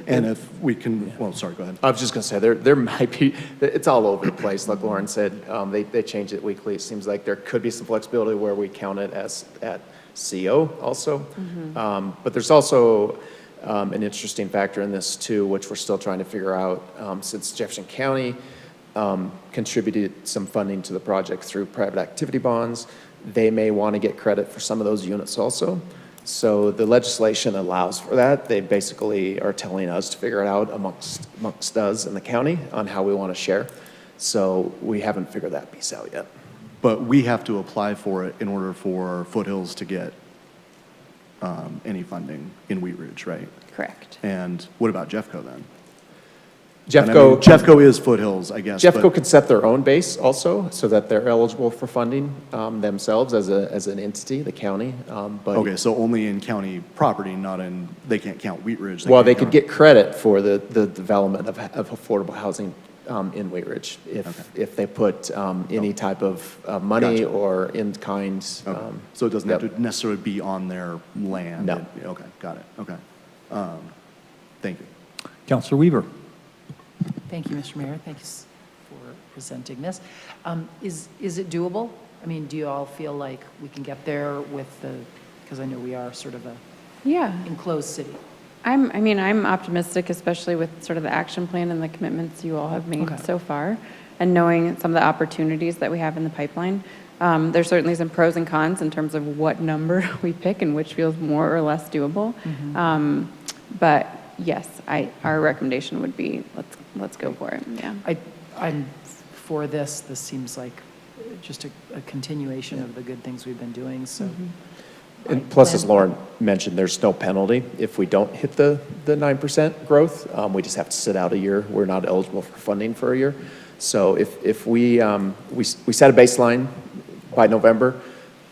And if we can, well, sorry, go ahead. I was just going to say, there might be, it's all over the place, like Lauren said. They change it weekly. It seems like there could be some flexibility where we count it as at CO also. But there's also an interesting factor in this too, which we're still trying to figure out. Since Jefferson County contributed some funding to the project through private activity bonds, they may want to get credit for some of those units also. So the legislation allows for that. They basically are telling us to figure it out amongst us and the county on how we want to share. So we haven't figured that piece out yet. But we have to apply for it in order for Foothills to get any funding in Wheat Ridge, right? Correct. And what about Jeffco then? And I mean, Jeffco, Jeffco is Foothills, I guess. Jeffco but- can set their own base also, so that they're eligible for funding themselves as an entity, the county. But Okay, so only in county property, not in, they can't count Wheat Ridge. well, can't they could count- get credit for the development of affordable housing in Wheat Ridge if they put any type of money Gotcha. or in-kind. Okay. So it doesn't have yep. to necessarily be on their land? No. Okay, got it, okay. Thank you. Counselor Weaver. Thank you, Mr. Mayor. Thanks for presenting this. Is it doable? I mean, do you all feel like we can get there with the, because I know we are sort of a Yeah. enclosed city. I'm optimistic, especially with sort of the action plan and the commitments you all have made Okay. so far, and knowing some of the opportunities that we have in the pipeline. There's certainly some pros and cons in terms of what number we pick and which feels more or less doable. But yes, our recommendation would be, let's go for it, yeah. I'm for this. This seems like just a continuation of the good things we've been doing, so. And plus, as Lauren mentioned, there's no penalty if we don't hit the 9% growth. We just have to sit out a year. We're not eligible for funding for a year. So if we set a baseline by November,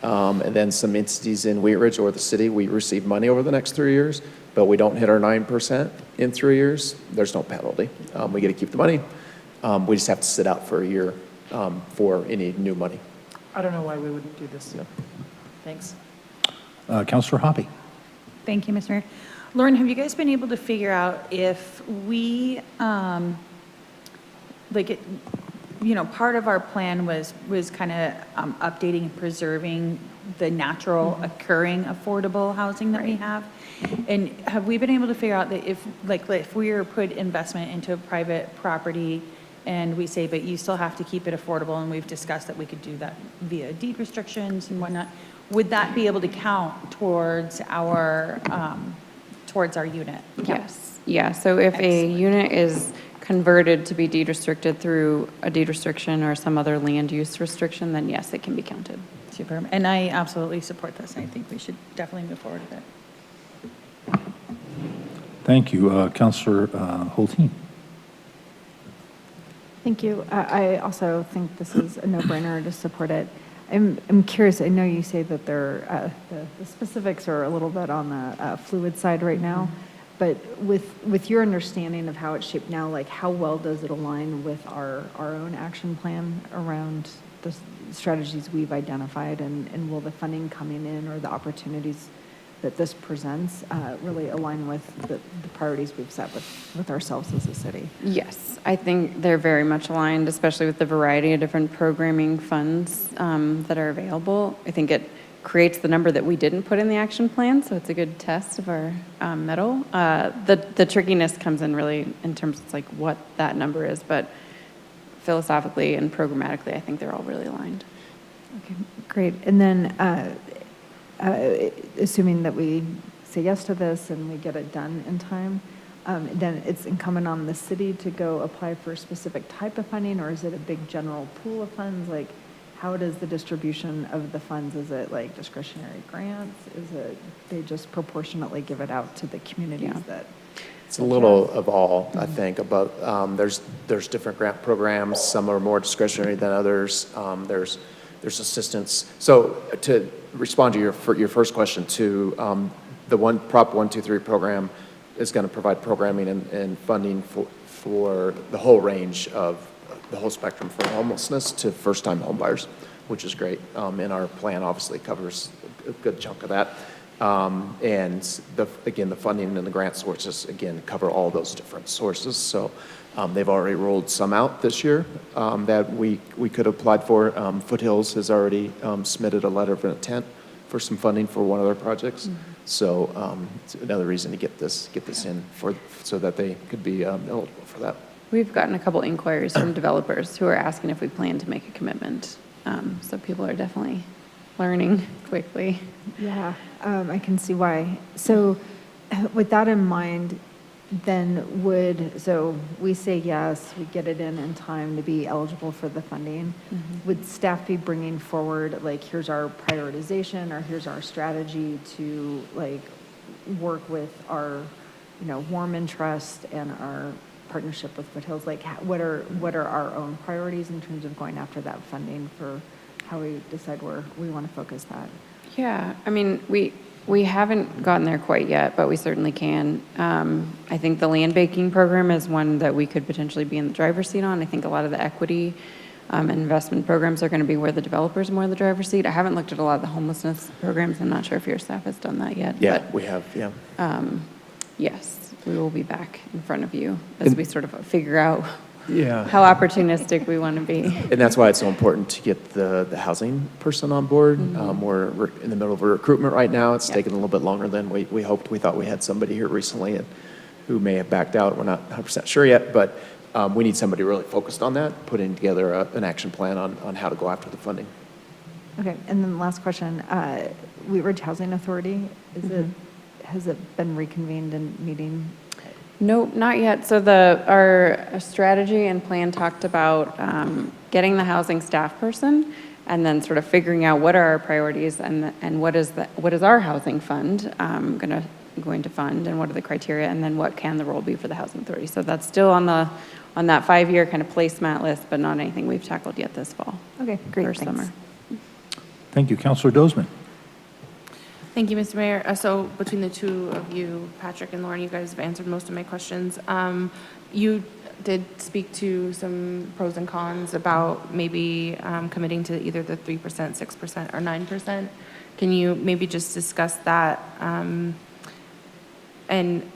and then some entities in Wheat Ridge or the city, we receive money over the next 3 years, but we don't hit our 9% in 3 years, there's no penalty. We get to keep the money. We just have to sit out for a year for any new money. I don't know why we wouldn't do this. Thanks. Counselor Hoppy. Thank you, Mr. Mayor. Lauren, have you guys been able to figure out if we, part of our plan was kind of updating and preserving the natural occurring affordable housing that we have? And have we been able to figure out that if we were to put investment into a private property and we say, but you still have to keep it affordable, and we've discussed that we could do that via deed restrictions and whatnot, would that be able to count towards our unit? Yes, yeah, so if a unit is converted to be deed restricted through a deed restriction or some other land use restriction, then yes, it can be counted. Super. And I absolutely support this. I think we should definitely move forward with it. Thank you. Counselor Hulteen. Thank you. I also think this is a no-brainer to support it. I'm curious, I know you say that the specifics are a little bit on the fluid side right now, but with your understanding of how it's shaped now, like how well does it align with our own action plan around the strategies we've identified, and will the funding coming in or the opportunities that this presents really align with the priorities we've set with ourselves as a city? Yes, I think they're very much aligned, especially with the variety of different programming funds that are available. I think it creates the number that we didn't put in the action plan, so it's a good test of our mettle. The trickiness comes in really in terms of like what that number is, but philosophically and programmatically, I think they're all really aligned. Okay, great. And then assuming that we say yes to this and we get it done in time, then it's incumbent on the city to go apply for a specific type of funding, or is it a big general pool of funds? Like, how does the distribution of the funds, is it like discretionary grants? Is it they just proportionately give it out to the communities that? It's a little of all, I think, about, there's different grant programs. Some are more discretionary than others. There's assistance. So to respond to your first question too, the Prop 123 program is going to provide programming and funding for the whole range of the whole spectrum from homelessness to first-time homebuyers, which is great. And our plan obviously covers a good chunk of that. And again, the funding and the grant sources, again, cover all those different sources. So they've already rolled some out this year that we could have applied for. Foothills has already submitted a letter of intent for some funding for one of their projects. So it's another reason to get this in so that they could be eligible for that. We've gotten a couple inquiries from developers who are asking if we plan to make a commitment. So people are definitely learning quickly. Yeah, I can see why. So with that in mind, then so we say yes, we get it in time to be eligible for the funding. Would staff be bringing forward, like, here's our prioritization, or here's our strategy to, like, work with our, Warman Trust and our partnership with Foothills? Like, what are our own priorities in terms of going after that funding for how we decide where we want to focus that? Yeah, I mean, we haven't gotten there quite yet, but we certainly can. I think the land banking program is one that we could potentially be in the driver's seat on. I think a lot of the equity and investment programs are going to be where the developers are more in the driver's seat. I haven't looked at a lot of the homelessness programs. I'm not sure if your staff has done that yet. Yeah, but, we have, yeah. yes, we will be back in front of you as we sort of figure out Yeah. how opportunistic we want to be. And that's why it's so important to get the housing person on board. We're in the middle of a recruitment right now. It's taken a little bit longer than we hoped. We thought we had somebody here recently who may have backed out. We're not 100% sure yet, but we need somebody really focused on that, putting together an action plan on how to go after the funding. Okay, and then last question, Wheat Ridge Housing Authority, has it been reconvened and meeting? No, not yet. So our strategy and plan talked about getting the housing staff person and then sort of figuring out what are our priorities and what is our housing fund going to fund, and what are the criteria, and then what can the role be for the housing authority. So that's still on that 5-year kind of placemat list, but not anything we've tackled yet this fall. Okay, great, Or thanks. summer. Thank you. Councilor Dozman. Thank you, Mr. Mayor. So between the two of you, Patrick and Lauren, you guys have answered most of my questions. You did speak to some pros and cons about maybe committing to either the 3%, 6%, or 9%. Can you maybe just discuss that? And,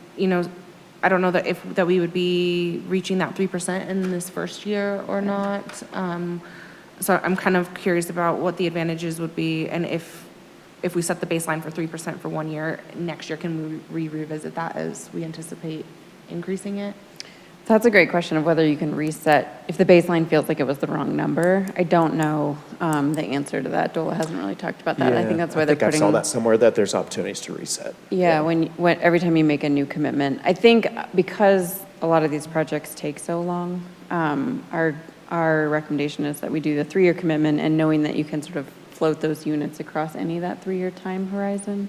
I don't know that we would be reaching that 3% in this first year or not. So I'm kind of curious about what the advantages would be, and if we set the baseline for 3% for 1 year, next year, can we revisit that as we anticipate increasing it? That's a great question of whether you can reset, if the baseline feels like it was the wrong number. I don't know the answer to that. DOLA hasn't really talked about that. I think that's why they're I putting. saw that somewhere, that there's opportunities to reset. Yeah, when every time you make a new commitment. I think because a lot of these projects take so long, our recommendation is that we do the 3-year commitment, and knowing that you can sort of float those units across any of that 3-year time horizon.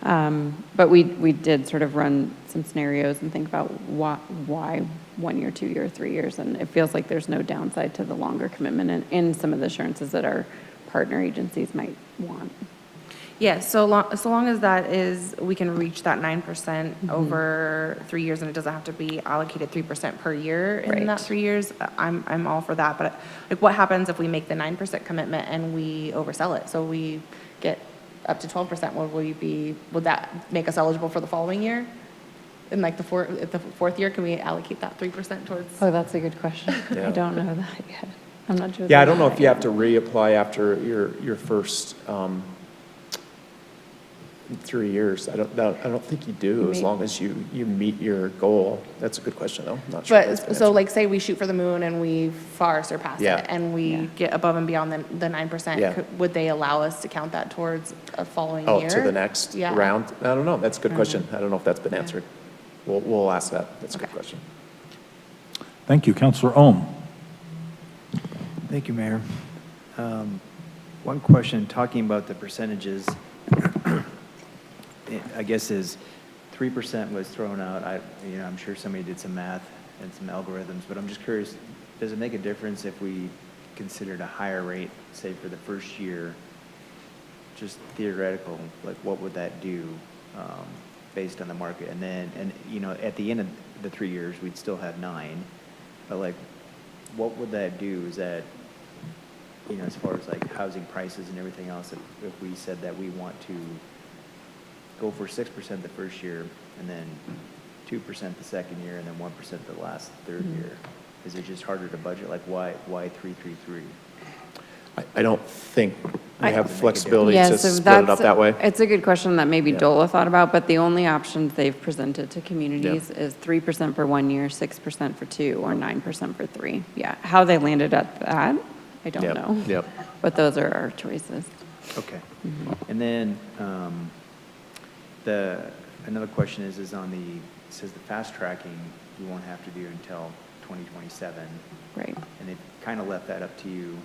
But we did sort of run some scenarios and think about why 1 year, 2 year, 3 years, and it feels like there's no downside to the longer commitment and some of the assurances that our partner agencies might want. Yeah, so long as we can reach that 9% over 3 years, and it doesn't have to be allocated 3% per year in that 3 years, I'm all for that. But like, what happens if we make the 9% commitment and we oversell it? So we get up to 12%, would that make us eligible for the following year? In like the fourth year, can we allocate that 3% towards? Oh, that's a good question. Yeah. I don't know that yet. I'm not sure. Yeah, I don't know if you have to reapply after your first 3 years. I don't think you do, as long as you meet your goal. That's a good question, though. I'm not sure. But, so like, say we shoot for the moon and we far surpass Yeah. it, and we get above and beyond the 9%, Yeah. would they allow us to count that towards a following year? To the next Yeah. round? I don't know. That's a good question. I don't know if that's been answered. We'll ask that. That's a good Okay. question. Thank you. Councilor Ohm. Thank you, Mayor. One question, talking about the percentages, I guess is 3% was thrown out. I'm sure somebody did some math and some algorithms, but I'm just curious, does it make a difference if we considered a higher rate, say for the first year, just theoretical, like what would that do based on the market? And then, at the end of the 3 years, we'd still have 9, but like, what would that do? Is that you know, as far as like housing prices and everything else, if we said that we want to go for 6% the first year, and then 2% the second year, and then 1% the last third year, is it just harder to budget? Like, why 333? I don't think we have the I- flexibility Yeah, to so split it up that's- that way. It's a good question that maybe Yeah. DOLA thought about, but the only options they've presented to communities is 3% for 1 year, 6% for 2, or 9% for 3. Yeah, how they landed at that, I don't Yep, know. yep. But those are our choices. Okay. And then, another question is on it says the fast tracking, you won't have to do until 2027. Right. And they've kind of left that up to you.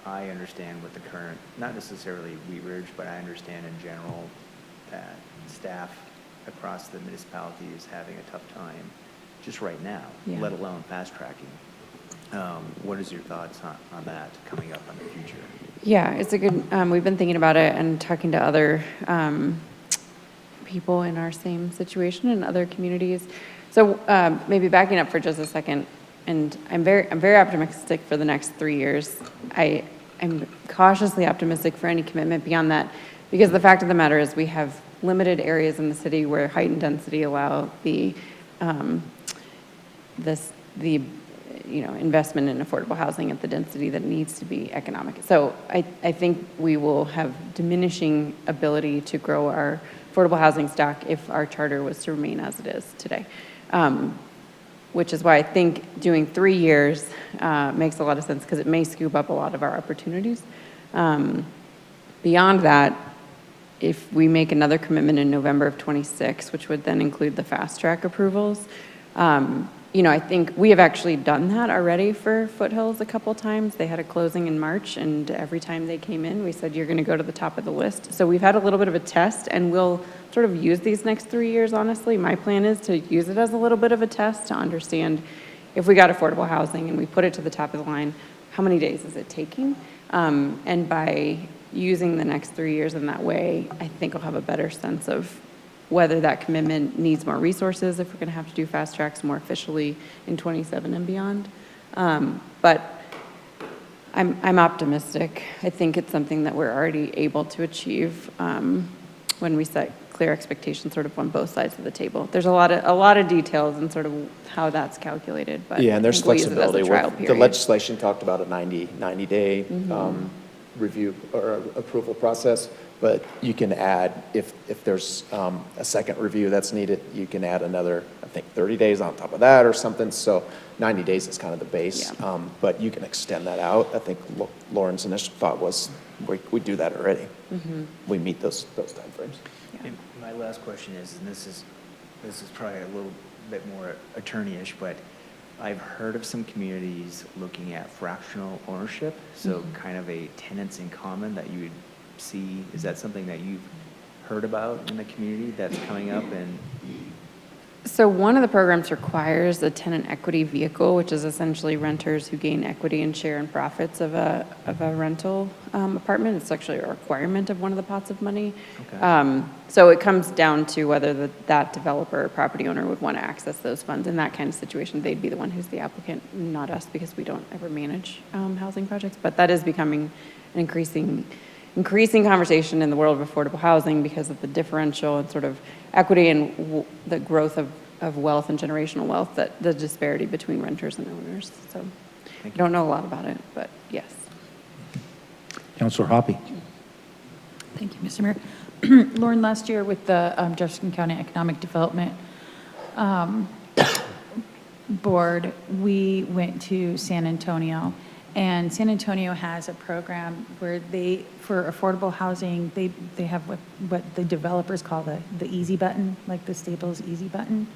I understand with the current, not necessarily Wheat Ridge, but I understand in general that staff across the municipality is having a tough time just right now, Yeah. let alone fast tracking. What is your thoughts on that coming up in the future? Yeah, it's a good, we've been thinking about it and talking to other people in our same situation in other communities. So maybe backing up for just a second, and I'm very optimistic for the next 3 years. I'm cautiously optimistic for any commitment beyond that, because the fact of the matter is we have limited areas in the city where height and density allow the investment in affordable housing at the density that needs to be economic. So I think we will have diminishing ability to grow our affordable housing stock if our charter was to remain as it is today. Which is why I think doing 3 years makes a lot of sense, because it may scoop up a lot of our opportunities. Beyond that, if we make another commitment in November of '26, which would then include the fast track approvals, I think we have actually done that already for Foothills a couple times. They had a closing in March, and every time they came in, we said, you're going to go to the top of the list. So we've had a little bit of a test, and we'll sort of use these next 3 years, honestly. My plan is to use it as a little bit of a test to understand if we got affordable housing and we put it to the top of the line, how many days is it taking? And by using the next 3 years in that way, I think I'll have a better sense of whether that commitment needs more resources, if we're going to have to do fast tracks more officially in '27 and beyond. But I'm optimistic. I think it's something that we're already able to achieve when we set clear expectations sort of on both sides of the table. There's a lot of details and sort of how that's calculated, but Yeah, and I there's think we'll use it as a flexibility. trial With the period. legislation talked about a 90-day review or approval process, but you can add, if there's a second review that's needed, you can add another, I think, 30 days on top of that or something. So 90 days is kind of the base, Yeah. but you can extend that out. I think Lauren's initial thought was we do that already. We meet those timeframes. And my last question is, and this is probably a little bit more attorney-ish, but I've heard of some communities looking at fractional ownership, so kind of a tenants in common that you would see. Is that something that you've heard about in the community that's coming up? And So one of the programs requires a tenant equity vehicle, which is essentially renters who gain equity and share in profits of a rental apartment. It's actually a requirement of one of the pots of money. Okay. So it comes down to whether that developer or property owner would want to access those funds. In that kind of situation, they'd be the one who's the applicant, not us, because we don't ever manage housing projects. But that is becoming an increasing conversation in the world of affordable housing because of the differential and sort of equity and the growth of wealth and generational wealth, that the disparity between renters and owners. So I don't know a lot about it, but yes. Councilor Hoppe. Thank you, Mr. Mayor. Lauren, last year with the Jefferson County Economic Development Board, we went to San Antonio, and San Antonio has a program where for affordable housing, they have what the developers call the easy button, like the Staples easy button.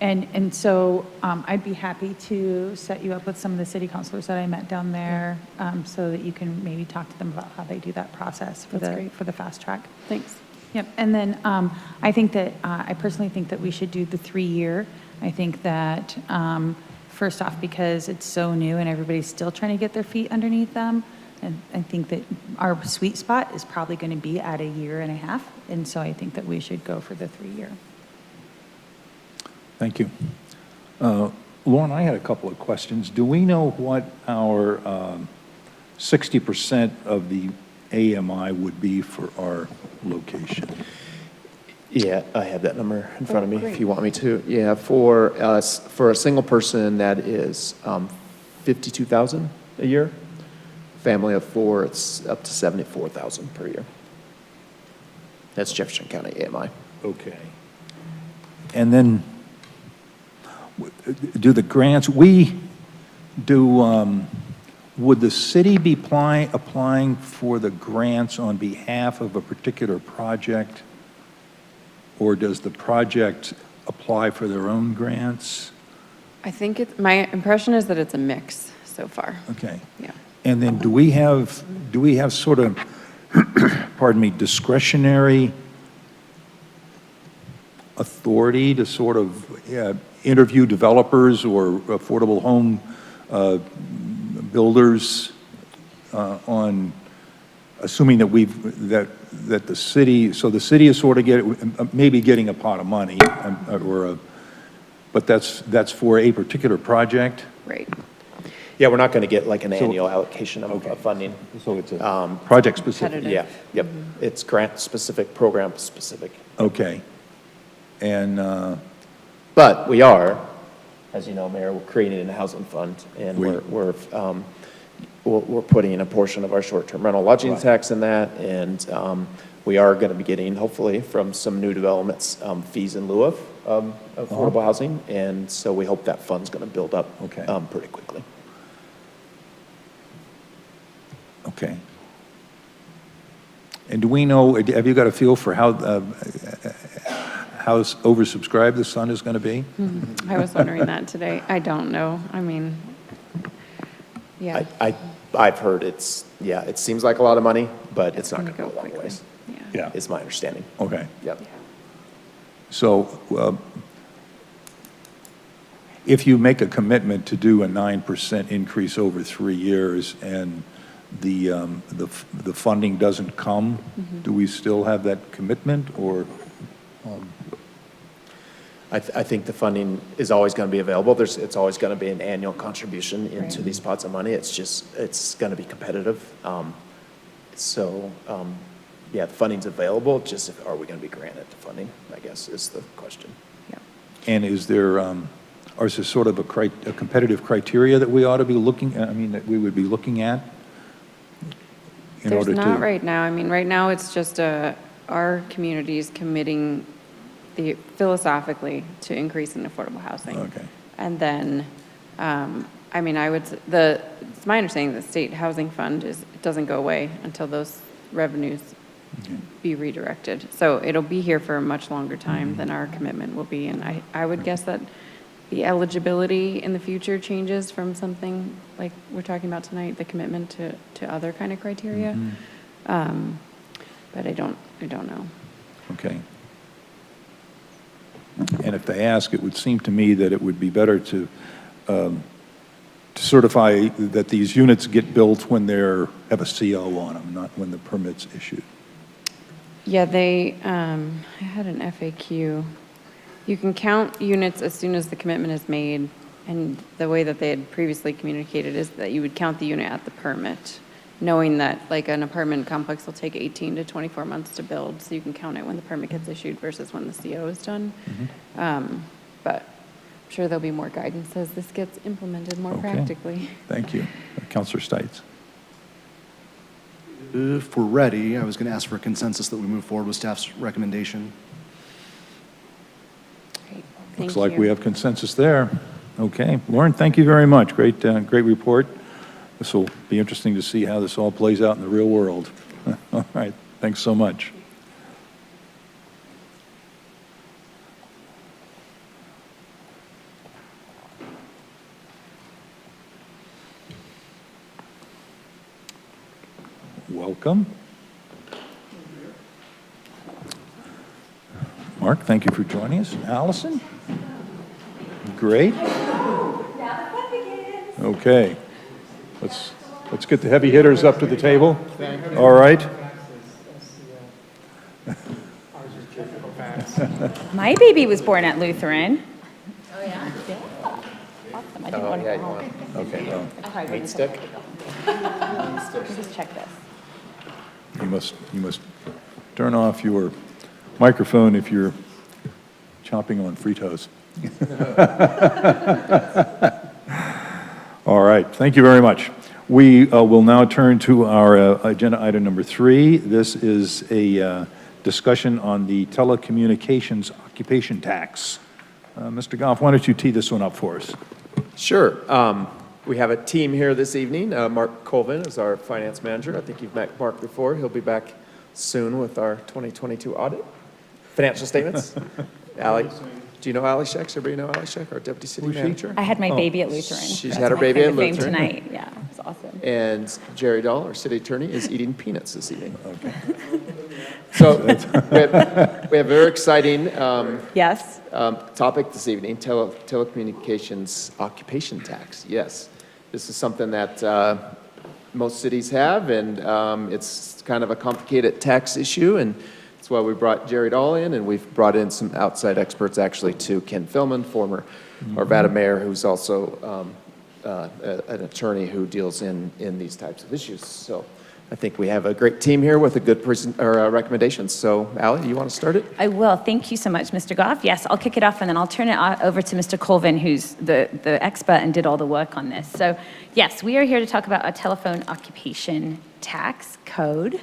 And so I'd be happy to set you up with some of the city councilors that I met down there, so that you can maybe talk to them about how they do that process for That's great. for the fast track. Thanks. Yep, and then I think that, I personally think that we should do the 3-year. I think that, first off, because it's so new and everybody's still trying to get their feet underneath them, and I think that our sweet spot is probably going to be at 1.5 years, and so I think that we should go for the 3-year. Thank you. Lauren, I had a couple of questions. Do we know what our 60% of the AMI would be for our location? Yeah, I have that number in front of me if you want me to. Yeah, for us, for a single person, that is 52,000 a year. Family of four, it's up to 74,000 per year. That's Jefferson County AMI. Okay. And then, do the grants, would the city be applying for the grants on behalf of a particular project? Or does the project apply for their own grants? I think my impression is that it's a mix so far. Okay. Yeah. And then do we have sort of, pardon me, discretionary authority to sort of interview developers or affordable home builders on, assuming that that the city, so the city is sort of maybe getting a pot of money, but that's for a particular project? Right. Yeah, we're not going to get like an annual allocation of funding. So it's project specific? Competitive. Yeah, yep. It's grant specific, program specific. Okay. And, But we are, as you know, Mayor, we're creating a housing fund, and we're putting in a portion of our short-term rental lodging tax in that, and we are going to be getting, hopefully, from some new developments, fees in lieu of affordable housing, and so we hope that fund's going to build up pretty quickly. okay. And do we know, have you got a feel for how oversubscribed the Sun is going to be? I was wondering that today. I don't know. I mean, yeah. I've heard it seems like a lot of money, but it's not Gonna going to go a long quickly. ways, Yeah. is my understanding. Okay. Yep. So if you make a commitment to do a 9% increase over 3 years and the funding doesn't come, do we still have that commitment, or? I think the funding is always going to be available. It's always going to be an annual contribution into these pots of money. It's going to be competitive. The funding's available, just are we going to be granted the funding, I guess, is the question. And is there, or is there sort of a competitive criteria that we ought to be that we would be looking at? There's not right now. I mean, right now, it's just our community's committing philosophically to increase in affordable housing. Okay. And then, it's my understanding that the state housing fund it doesn't go away until those revenues be redirected. So it'll be here for a much longer time than our commitment will be. And I would guess that the eligibility in the future changes from something like we're talking about tonight, the commitment to other kind of criteria. But I don't know. Okay. And if they ask, it would seem to me that it would be better to certify that these units get built when they have a CO on them, not when the permit's issued. Yeah, I had an FAQ. You can count units as soon as the commitment is made, and the way that they had previously communicated is that you would count the unit at the permit, knowing that like an apartment complex will take 18 to 24 months to build, so you can count it when the permit gets issued versus when the CO is done. But I'm sure there'll be more guidance as this gets implemented more practically. Thank you. Councilor Stites. If we're ready, I was going to ask for a consensus that we move forward with staff's recommendation. Great. Looks Thank like you. we have consensus there. Okay. Lauren, thank you very much. Great report. This will be interesting to see how this all plays out in the real world. All right. Thanks so much. Welcome. Mark, thank you for joining us. Allison? Great. Okay. Let's get the heavy hitters up to the table. All right. My baby was born at Lutheran. Oh, yeah? them. I didn't want to yeah, go you home. want, okay, well, I probably meat wouldn't stick? have to go. Just check this. You must turn off your microphone if you're chomping on Fritos. All right, thank you very much. We will now turn to our agenda item number 3. This is a discussion on the telecommunications occupation tax. Mr. Goff, why don't you tee this one up for us? Sure. We have a team here this evening. Mark Colvin is our finance manager. I think you've met Mark before. He'll be back soon with our 2022 audit, financial statements. Ally, do you know Ally Scheck? Everybody know Ally Scheck, our deputy city manager? I had my baby at Lutheran. She's That's had her my baby claim at to fame Lutheran. tonight. Yeah, it's awesome. And Jerry Dahl, our city attorney, is eating peanuts this evening. Okay. So we have a very exciting Yes. topic this evening, telecommunications occupation tax. Yes, this is something that most cities have, and it's kind of a complicated tax issue, and that's why we brought Jerry Dahl in, and we've brought in some outside experts actually too. Ken Philman, former Arvada mayor, who's also an attorney who deals in these types of issues. So I think we have a great team here with a good recommendations. So Ally, do you want to start it? I will. Thank you so much, Mr. Goff. Yes, I'll kick it off, and then I'll turn it over to Mr. Colvin, who's the expert and did all the work on this. So yes, we are here to talk about a telephone occupation tax code.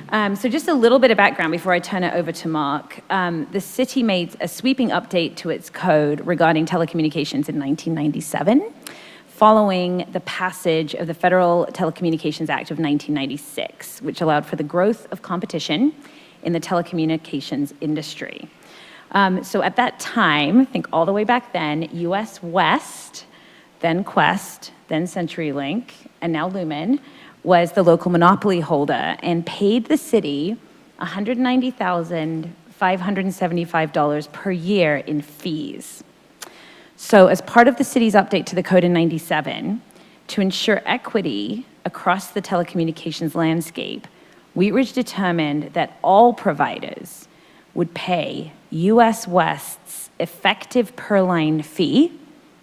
So just a little bit of background before I turn it over to Mark. The city made a sweeping update to its code regarding telecommunications in 1997, following the passage of the Federal Telecommunications Act of 1996, which allowed for the growth of competition in the telecommunications industry. So at that time, think all the way back then, US West, then Qwest, then CenturyLink, and now Lumen, was the local monopoly holder and paid the city $190,575 per year in fees. So as part of the city's update to the code in 97, to ensure equity across the telecommunications landscape, Wheatridge determined that all providers would pay US West's effective per line fee,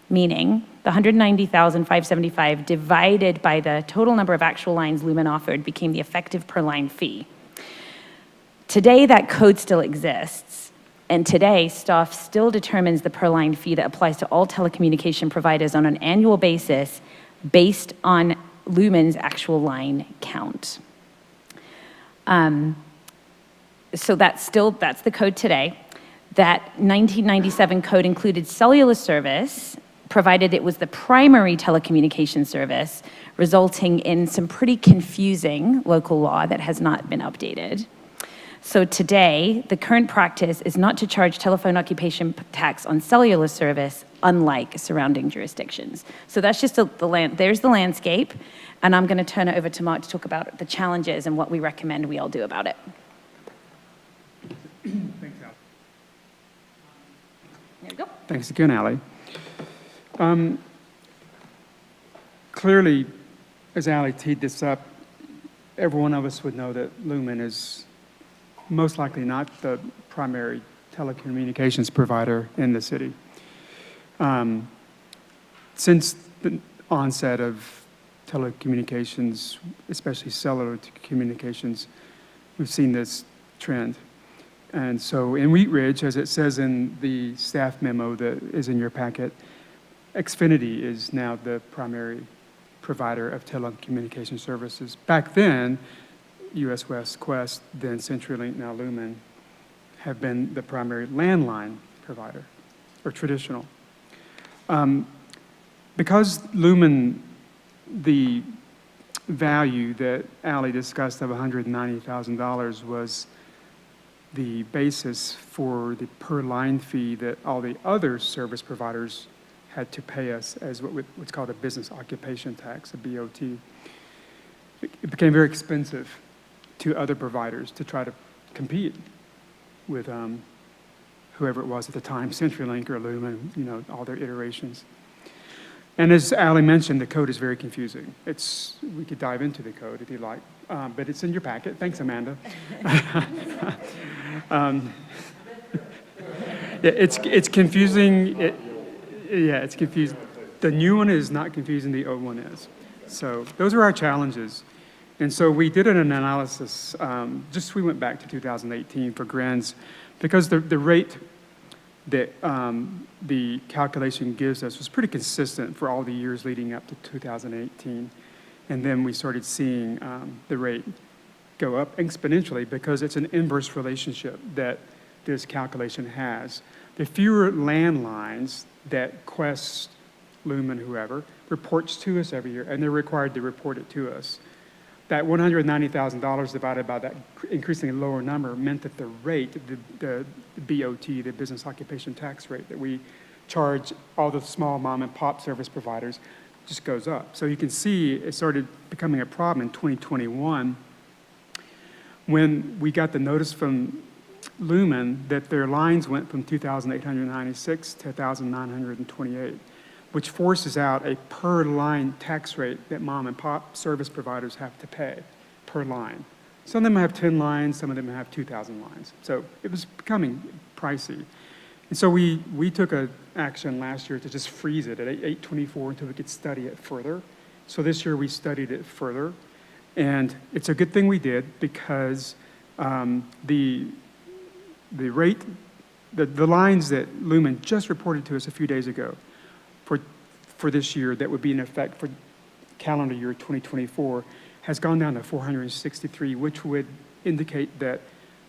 meaning the $190,575 divided by the total number of actual lines Lumen offered became the effective per line fee. Today, that code still exists, and today, staff still determines the per line fee that applies to all telecommunication providers on an annual basis based on Lumen's actual line count. So that's the code today. That 1997 code included cellular service, provided it was the primary telecommunication service, resulting in some pretty confusing local law that has not been updated. So today, the current practice is not to charge telephone occupation tax on cellular service, unlike surrounding jurisdictions. So that's just there's the landscape, and I'm going to turn it over to Mark to talk about the challenges and what we recommend we all do about it. Thanks, Al. There we go. Thanks again, Ally. Clearly, as Ally teed this up, every one of us would know that Lumen is most likely not the primary telecommunications provider in the city. Since the onset of telecommunications, especially cellular communications, we've seen this trend. And so in Wheatridge, as it says in the staff memo that is in your packet, Xfinity is now the primary provider of telecommunication services. Back then, US West, Qwest, then CenturyLink, now Lumen, have been the primary landline provider, or traditional. Because Lumen, the value that Ally discussed of $190,000 was the basis for the per line fee that all the other service providers had to pay us as what's called a business occupation tax, a BOT. It became very expensive to other providers to try to compete with whoever it was at the time, CenturyLink or Lumen, all their iterations. And as Ally mentioned, the code is very confusing. We could dive into the code if you like, but it's in your packet. Thanks, Amanda. It's confusing. It's confusing. the new one is not confusing, the old one is. So those are our challenges. And so we did an analysis, we went back to 2018 for grants, because the rate that the calculation gives us was pretty consistent for all the years leading up to 2018. And then we started seeing the rate go up exponentially because it's an inverse relationship that this calculation has. The fewer landlines that Quest, Lumen, whoever, reports to us every year, and they're required to report it to us, that $190,000 divided by that increasingly lower number meant that the rate, the BOT, the business occupation tax rate that we charge all the small mom and pop service providers just goes up. So you can see it started becoming a problem in 2021 when we got the notice from Lumen that their lines went from 2,896 to 1,928, which forces out a per line tax rate that mom and pop service providers have to pay per line. Some of them have 10 lines, some of them have 2,000 lines. So it was becoming pricey. And so we took an action last year to just freeze it at 824 until we could study it further. So this year we studied it further. And it's a good thing we did because the rate, the lines that Lumen just reported to us a few days ago for this year that would be in effect for calendar year 2024 has gone down to 463, which would indicate that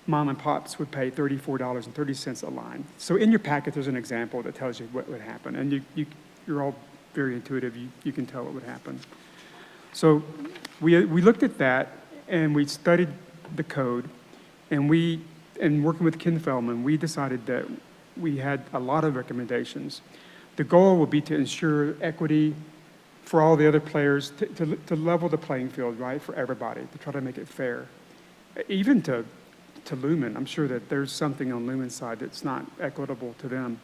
mom and pops would pay $34.30 a line. So in your packet, there's an example that tells you what would happen. And you're all very intuitive. You can tell what would happen. So we looked at that, and we studied the code, and working with Ken Feldman, we decided that we had a lot of recommendations. The goal will be to ensure equity for all the other players, to level the playing field, right, for everybody, to try to make it fair. Even to Lumen, I'm sure that there's something on Lumen's side that's not equitable to them.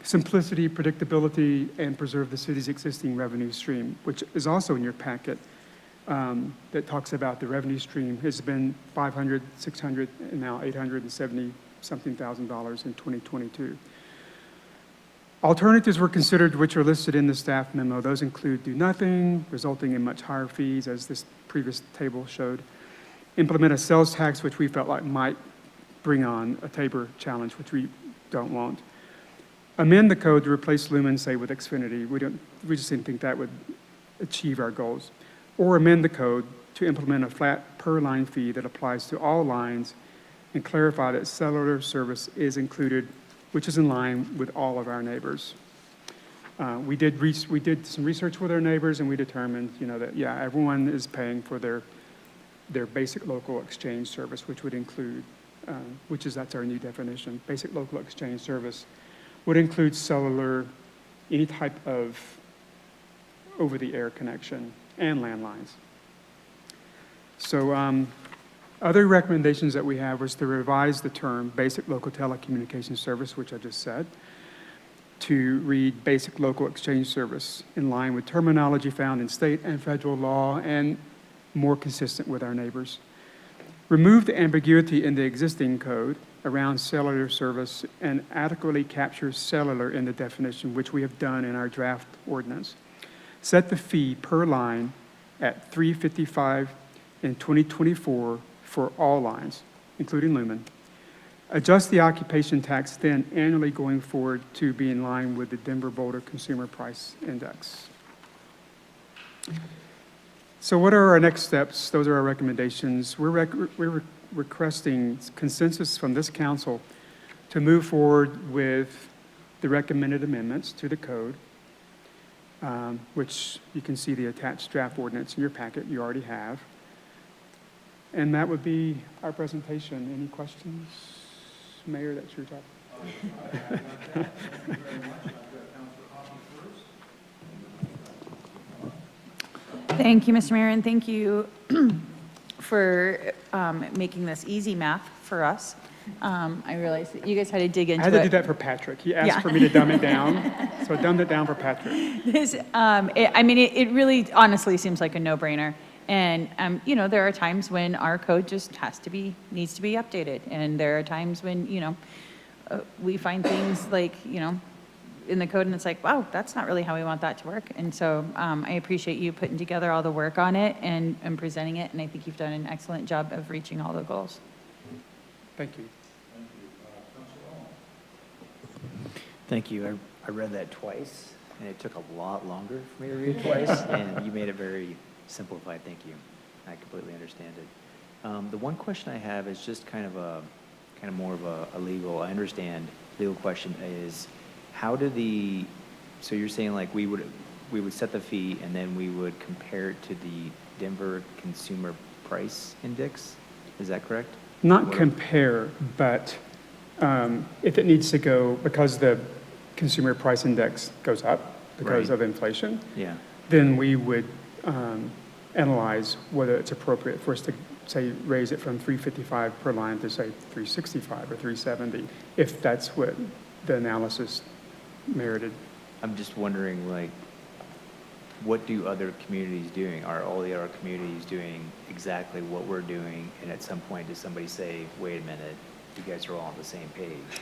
Simplicity, predictability, and preserve the city's existing revenue stream, which is also in your packet, that talks about the revenue stream has been $500, $600, and now $870-something thousand in 2022. Alternatives were considered, which are listed in the staff memo. Those include do nothing, resulting in much higher fees, as this previous table showed. Implement a sales tax, which we felt like might bring on a Tabor challenge, which we don't want. Amend the code to replace Lumen, say, with Xfinity. We just didn't think that would achieve our goals. Or amend the code to implement a flat per-line fee that applies to all lines and clarify that cellular service is included, which is in line with all of our neighbors. We did some research with our neighbors, and we determined, that everyone is paying for their basic local exchange service, which would include, that's our new definition. Basic local exchange service would include cellular, any type of over-the-air connection, and landlines. So other recommendations that we have was to revise the term basic local telecommunications service, which I just said, to read basic local exchange service in line with terminology found in state and federal law and more consistent with our neighbors. Remove the ambiguity in the existing code around cellular service and adequately capture cellular in the definition, which we have done in our draft ordinance. Set the fee per line at $3.55 in 2024 for all lines, including Lumen. Adjust the occupation tax then annually going forward to be in line with the Denver Boulder Consumer Price Index. So what are our next steps? Those are our recommendations. We're requesting consensus from this council to move forward with the recommended amendments to the code, which you can see the attached draft ordinance in your packet you already have. And that would be our presentation. Any questions? Mayor, that's your job. Thank you, Mr. Mayor, and thank you for making this easy math for us. I realized that you guys had to dig into it. I had to do that for Patrick. He asked for me to dumb it down, so I dumbed it down for Patrick. It really honestly seems like a no-brainer. And, there are times when our code just needs to be updated. And there are times when, we find things like, in the code and it's like, wow, that's not really how we want that to work. And so I appreciate you putting together all the work on it and presenting it, and I think you've done an excellent job of reaching all the goals. Thank you. Thank you. I read that twice, and it took a lot longer for me to read it twice, and you made it very simplified. Thank you. I completely understand it. The one question I have is just kind of more of a legal, I understand, legal question is, how do so you're saying like we would set the fee and then we would compare it to the Denver Consumer Price Index? Is that correct? Not Or- compare, but if it needs to go, because the consumer price index goes up because Right. of inflation, Yeah. then we would analyze whether it's appropriate for us to, say, raise it from 355 per line to, say, 365 or 370, if that's what the analysis merited. I'm just wondering, like, what do other communities doing? Are all the other communities doing exactly what we're doing? And at some point, does somebody say, wait a minute, you guys are all on the same page?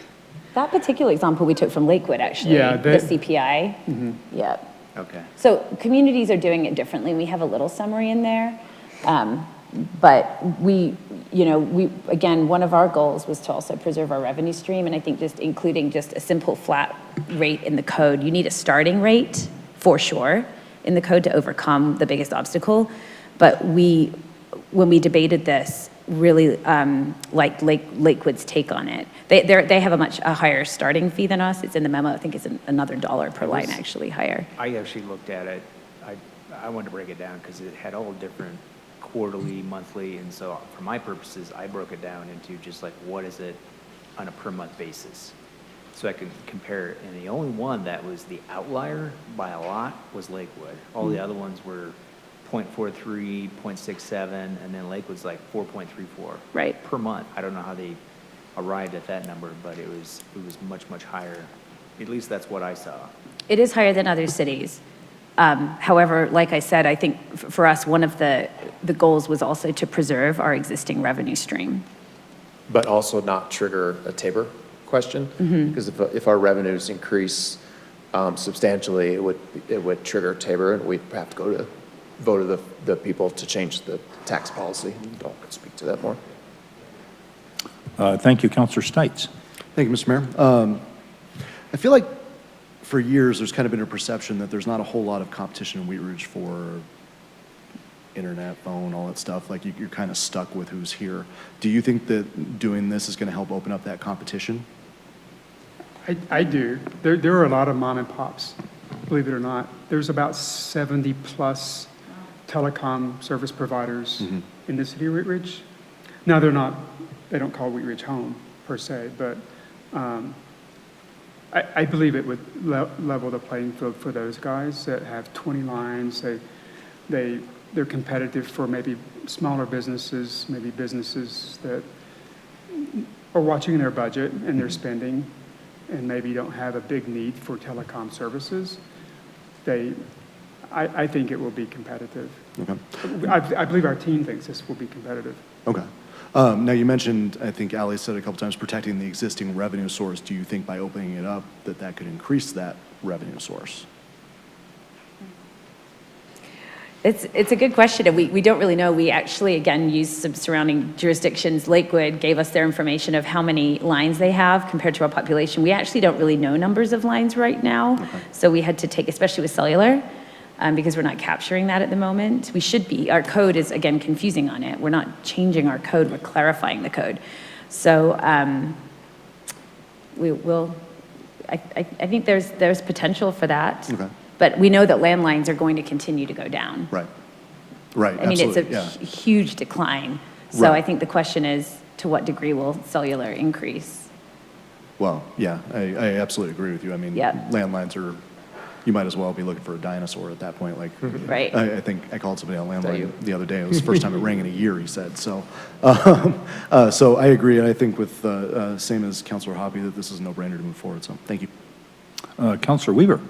That particular example we took from Lakewood, actually. Yeah, The CPI. Yeah. Okay. So communities are doing it differently. We have a little summary in there. But again, one of our goals was to also preserve our revenue stream. And I think just including just a simple flat rate in the code, you need a starting rate for sure in the code to overcome the biggest obstacle. But when we debated this, really liked Lakewood's take on it. They have a higher starting fee than us. It's in the memo. I think it's another $1 per line actually higher. I actually looked at it. I wanted to break it down because it had all different quarterly, monthly, and so for my purposes, I broke it down into just like, what is it on a per month basis? So I could compare it, and the only one that was the outlier by a lot was Lakewood. All the other ones were 0.43, 0.67, and then Lakewood's like 4.34. Right. Per month. I don't know how they arrived at that number, but it was much, much higher. At least that's what I saw. It is higher than other cities. However, like I said, I think for us, one of the goals was also to preserve our existing revenue stream. But also not trigger a Tabor question, because if our revenues increase substantially, it would trigger Tabor, and we'd have to go to vote of the people to change the tax policy. Dawn could speak to that more. Thank you, Councilor Stites. Thank you, Mr. Mayor. I feel like for years, there's kind of been a perception that there's not a whole lot of competition in Wheat Ridge for internet, phone, all that stuff. Like you're kind of stuck with who's here. Do you think that doing this is going to help open up that competition? I do. There are a lot of mom and pops, believe it or not. There's about 70 plus telecom service providers in the city of Wheat Ridge. Now they don't call Wheat Ridge home per se, but I believe it would level the playing field for those guys that have 20 lines. They're competitive for maybe smaller businesses, maybe businesses that are watching their budget and their spending and maybe don't have a big need for telecom services. I think it will be competitive. Okay. I believe our team thinks this will be competitive. Okay. Now, you mentioned, I think Ali said a couple times, protecting the existing revenue source. Do you think by opening it up that could increase that revenue source? It's a good question, and we don't really know. We actually, again, used some surrounding jurisdictions. Lakewood gave us their information of how many lines they have compared to our population. We actually don't really know numbers of lines right now, so we had to take, especially with cellular, because we're not capturing that at the moment. We should be. Our code is, again, confusing on it. We're not changing our code, we're clarifying the code. So I think there's potential for that. Okay. But we know that landlines are going to continue to go down. Right. Right. I mean, it's a Absolutely. Yeah. huge decline. So Right. I think the question is, to what degree will cellular increase? Well, yeah, I absolutely agree with you. I mean, Yeah. landlines are, you might as well be looking for a dinosaur at that point. Like, Right. I think I called somebody on a that landline you? the other day. It was the first time it rang in a year, he said. So, so I agree. And I think with, same as Councilor Hoppy, that this is a no-brainer to move forward. So thank you. Councilor Weaver.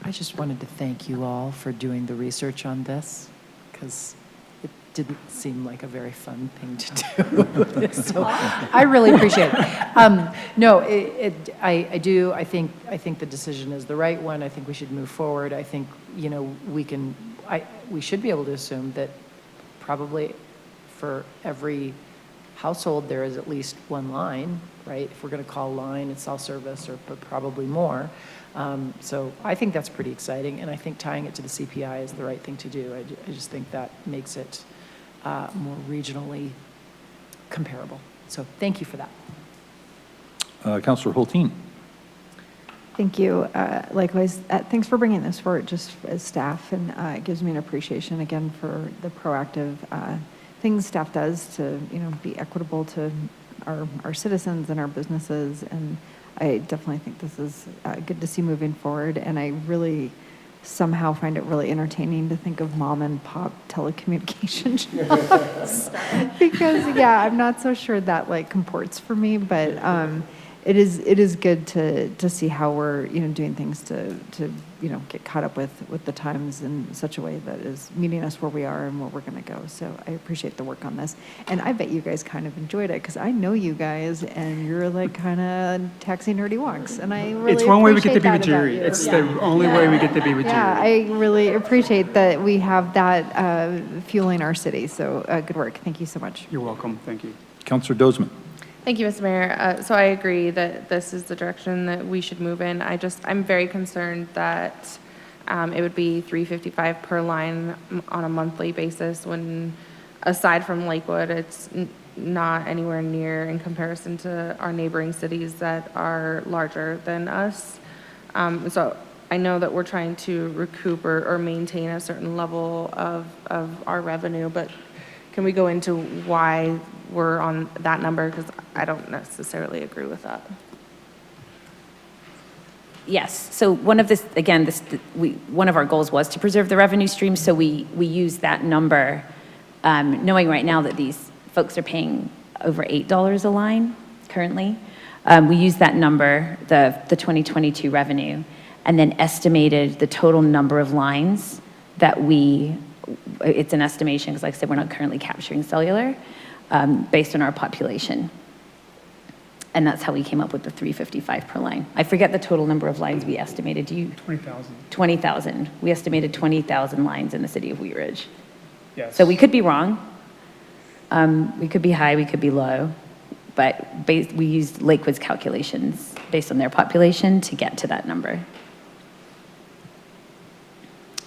I just wanted to thank you all for doing the research on this, because didn't seem like a very fun thing to do. So I really appreciate it. No, I do, I think the decision is the right one. I think we should move forward. I think, we should be able to assume that probably for every household, there is at least one line, right? If we're going to call line, it's self-service, but probably more. So I think that's pretty exciting, and I think tying it to the CPI is the right thing to do. I just think that makes it more regionally comparable. So thank you for that. Councilor Hulteen. Thank you. Likewise, thanks for bringing this forward just as staff, and it gives me an appreciation again for the proactive things staff does to, be equitable to our citizens and our businesses, and I definitely think this is good to see moving forward, and I really somehow find it really entertaining to think of mom and pop telecommunication jobs because I'm not so sure that comports for me, but it is good to see how we're doing things to get caught up with the times in such a way that is meeting us where we are and where we're going to go. So I appreciate the work on this, and I bet you guys kind of enjoyed it because I know you guys and you're kind of taxi nerdy wonks, and I really It's one way we get to be with appreciate that about Jerry. you. It's the only way we get to be with Jerry. Yeah, I really appreciate that we have that fueling our city. So good work. Thank you so much. You're welcome. Thank you. Councilor Dozeman. Thank you, Mr. Mayor. So I agree that this is the direction that we should move in. I'm very concerned that it would be $355 per line on a monthly basis when, aside from Lakewood, it's not anywhere near in comparison to our neighboring cities that are larger than us. So I know that we're trying to recoup or maintain a certain level of our revenue, but can we go into why we're on that number? Because I don't necessarily agree with that. Yes, so one of our goals was to preserve the revenue stream, so we use that number, knowing right now that these folks are paying over $8 a line currently. We used that number, the 2022 revenue, and then estimated the total number of lines that it's an estimation, because like I said, we're not currently capturing cellular, based on our population. And that's how we came up with the $355 per line. I forget the total number of lines we estimated. 20,000. 20,000. We estimated 20,000 lines in the city of Wheat Ridge. Yes. So we could be wrong. We could be high, we could be low. But we used Lakewood's calculations based on their population to get to that number.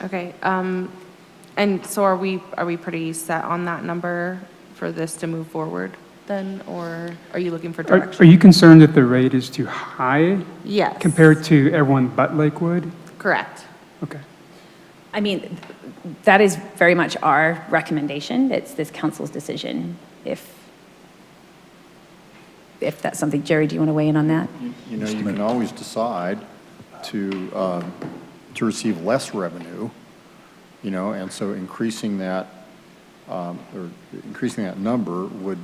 Okay, and so are we pretty set on that number for this to move forward then, or are you looking for direction? Are you concerned that the rate is too high Yes. compared to everyone but Lakewood? Correct. Okay. I mean, that is very much our recommendation. It's this council's decision. If that's something, Jerry, do you want to weigh in on that? You can always decide to receive less revenue, and so increasing that number would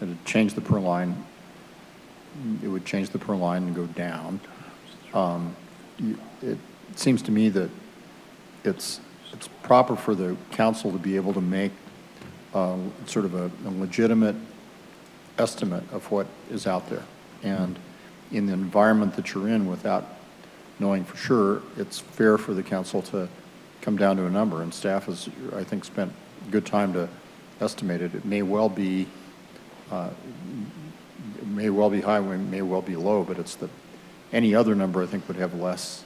it'd change the per line. It would change the per line and go down. It seems to me that it's proper for the council to be able to make sort of a legitimate estimate of what is out there. And in the environment that you're in, without knowing for sure, it's fair for the council to come down to a number. And staff has, I think, spent good time to estimate it. It may well be high, it may well be low, but any other number I think would have less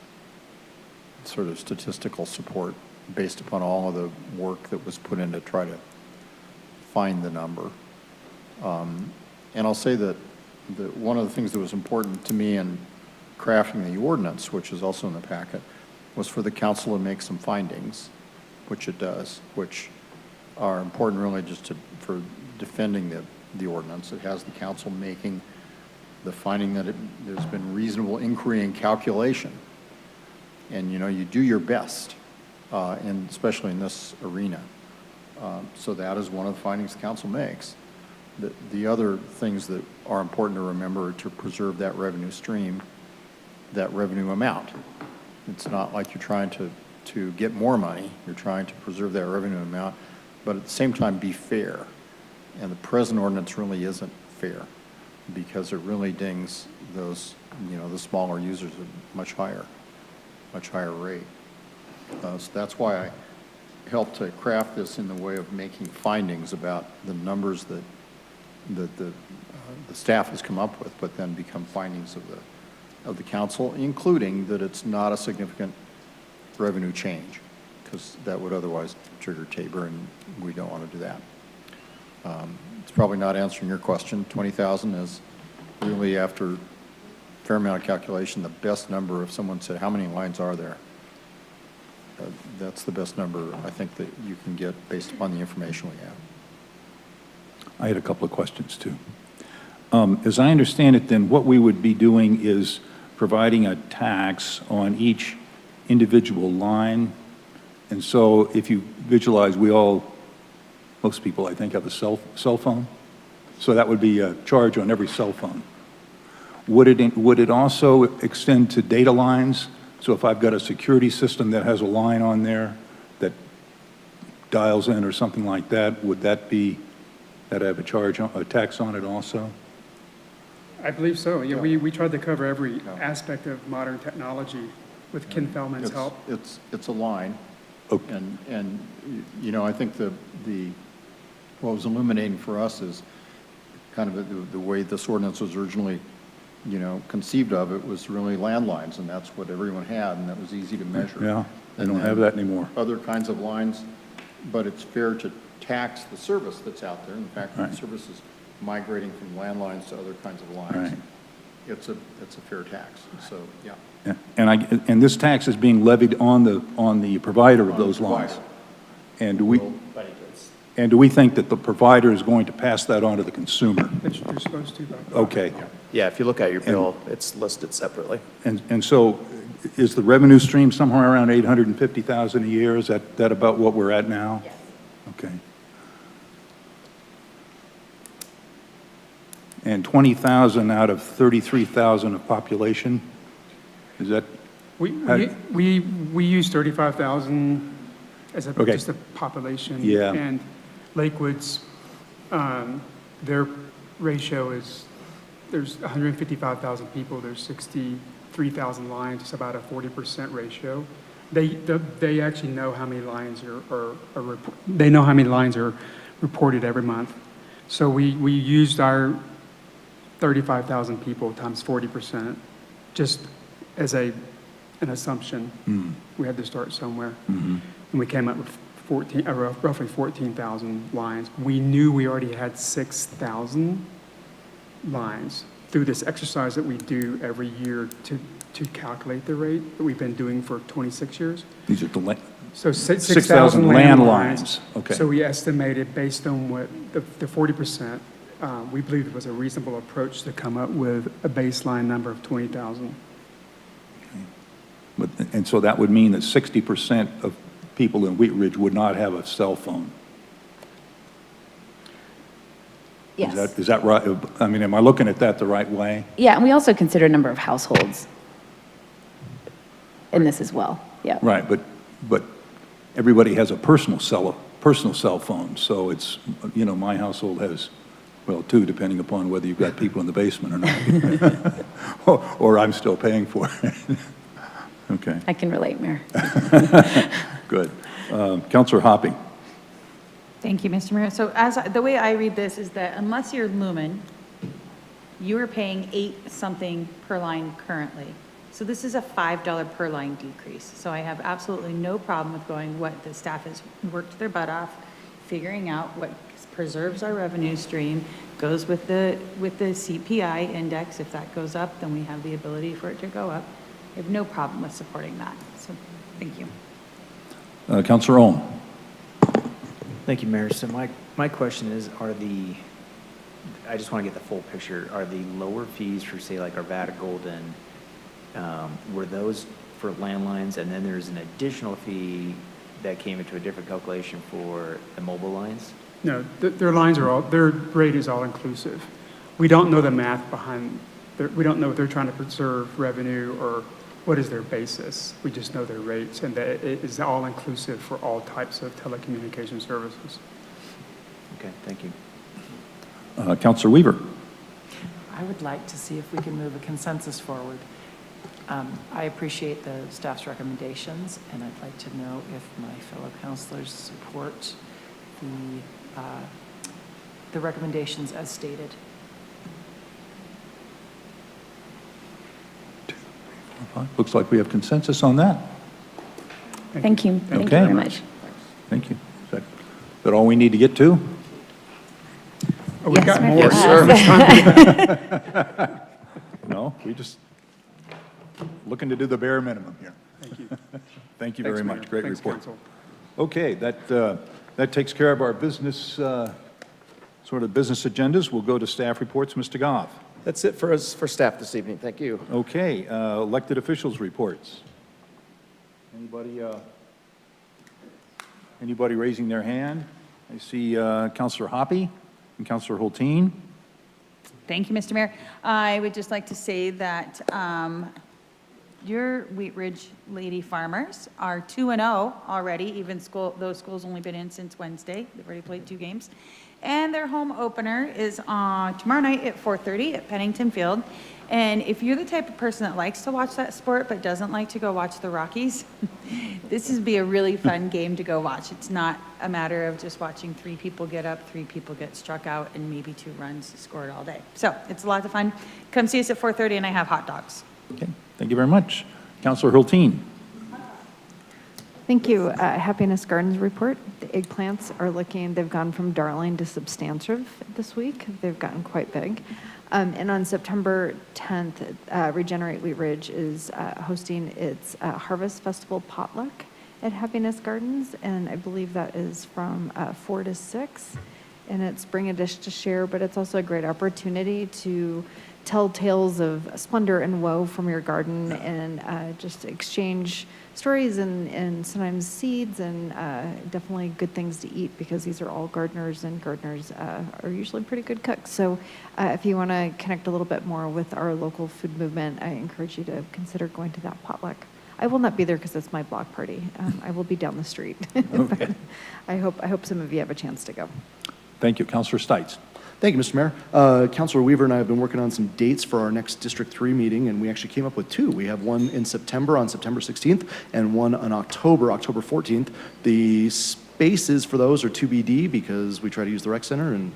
sort of statistical support based upon all of the work that was put in to try to find the number. And I'll say that one of the things that was important to me in crafting the ordinance, which is also in the packet, was for the council to make some findings, which it does, which are important really just for defending the ordinance. It has the council making the finding that there's been reasonable inquiry and calculation. And you do your best, and especially in this arena. So that is one of the findings the council makes. The other things that are important to remember are to preserve that revenue stream, that revenue amount. It's not like you're trying to to get more money, you're trying to preserve that revenue amount, but at the same time be fair. And the present ordinance really isn't fair because it really dings those, the smaller users at much higher rate. So that's why I helped to craft this in the way of making findings about the numbers that the staff has come up with, but then become findings of the council, including that it's not a significant revenue change, because that would otherwise trigger Tabor, and we don't want to do that. It's probably not answering your question. 20,000 is really, after a fair amount of calculation, the best number. If someone said, how many lines are there? That's the best number, I think, that you can get based upon the information we have. I had a couple of questions, too. As I understand it, then, what we would be doing is providing a tax on each individual line. And so if you visualize, most people, I think, have a cell phone. So that would be a charge on every cell phone. Would it also extend to data lines? So if I've got a security system that has a line on there that dials in or something like that, would that have a tax on it also? I believe so. Yeah, we tried to cover every aspect of modern technology with Ken Feldman's help. It's a line. Okay. And I think what was illuminating for us is kind of the way this ordinance was originally, conceived of. It was really landlines, and that's what everyone had, and that was easy to measure. Yeah, they And don't then have that anymore. Other kinds of lines, but it's fair to tax the service that's out there. In fact, Right. the service is migrating from landlines to other kinds of lines. Right. It's a fair tax, so, yeah. Yeah. And this tax is being levied on the provider of On the those lines. provider. And do we think that the provider is going to pass that on to the consumer? They're supposed to, but Okay. Yeah, if you look at your bill, it's listed separately. And so is the revenue stream somewhere around 850,000 a year? Is that about what we're at now? Yes. Okay. And 20,000 out of 33,000 of population? Is that? we use 35,000 as Okay. just a population. Yeah. And Lakewood's, their ratio is, there's 155,000 people, there's 63,000 lines, it's about a 40% ratio. They actually know how many lines they know how many lines are reported every month. So we used our 35,000 people times 40%, just as an assumption. We had to start somewhere. And we came up with roughly 14,000 lines. We knew we already had 6,000 lines through this exercise that we do every year to calculate the rate that we've been doing for 26 years. These are the So 6,000 landlines. Okay. So we estimated, based on what the 40%, we believe it was a reasonable approach to come up with a baseline number of 20,000. And so that would mean that 60% of people in Wheat Ridge would not have a cell phone. Yes. Is that right? I mean, am I looking at that the right way? Yeah, and we also consider a number of households in this as well. Yeah. Right, but everybody has a personal cell phone, so it's, my household has, well, two, depending upon whether you've got people in the basement or not. or I'm still paying for it. Okay. I can relate, Mayor. Good. Councilor Hoppy. Thank you, Mr. Mayor. So the way I read this is that unless you're Lumen, you are paying 8 something per line currently. So this is a $5 per line decrease. So I have absolutely no problem with going what the staff has worked their butt off, figuring out what preserves our revenue stream, goes with the CPI index. If that goes up, then we have the ability for it to go up. I have no problem with supporting that. So thank you. Councilor Ohm. Thank you, Mayor. So my question is, I just want to get the full picture. Are the lower fees for, say, like Arvada Golden, were those for landlines, and then there's an additional fee that came into a different calculation for the mobile lines? No, their rate is all inclusive. We don't know the math behind, we don't know if they're trying to preserve revenue or what is their basis. We just know their rates, and that it is all-inclusive for all types of telecommunication services. Okay, thank you. Counselor Weaver. I would like to see if we can move a consensus forward. I appreciate the staff's recommendations, and I'd like to know if my fellow counselors support the recommendations as stated. Looks like we have consensus on that. Thank you. Thank you Okay. very much. Thank you. Is that all we need to get to? Oh, we got more. No, we just looking to do the bare minimum here. Thank you. Thank you Thanks, very much. Mayor. Great Thanks, report. Council. Okay, that takes care of our business, sort of business agendas. We'll go to staff reports. Mr. Goff. That's it for us, for staff this evening. Thank you. Okay, elected officials reports. Anybody raising their hand? I see Councilor Hoppe and Councilor Hulteen. Thank you, Mr. Mayor. I would just like to say that your Wheat Ridge Lady Farmers are 2-0 already, even those schools only been in since Wednesday. They've already played 2 games. And their home opener is on tomorrow night at 4:30 at Pennington Field. And if you're the type of person that likes to watch that sport but doesn't like to go watch the Rockies, this would be a really fun game to go watch. It's not a matter of just watching 3 people get up, 3 people get struck out, and maybe 2 runs scored all day. So it's a lot of fun. Come see us at 4:30, and I have hot dogs. Okay, thank you very much. Councilor Hulteen. Thank you. Happiness Gardens report. The eggplants are they've gone from darling to substantive this week. They've gotten quite big. And on September 10th, Regenerate Wheat Ridge is hosting its Harvest Festival potluck at Happiness Gardens, and I believe that is from 4 to 6. And it's bring a dish to share, but it's also a great opportunity to tell tales of splendor and woe from your garden, and just exchange stories and sometimes seeds, and definitely good things to eat, because these are all gardeners, and gardeners are usually pretty good cooks. So if you want to connect a little bit more with our local food movement, I encourage you to consider going to that potluck. I will not be there because it's my block party. I will be down the street. Okay. I hope some of you have a chance to go. Thank you. Councilor Stites. Thank you, Mr. Mayor. Councilor Weaver and I have been working on some dates for our next District 3 meeting, and we actually came up with 2. We have one in September, on September 16th, and one on October 14th. The spaces for those are TBD, because we try to use the rec center, and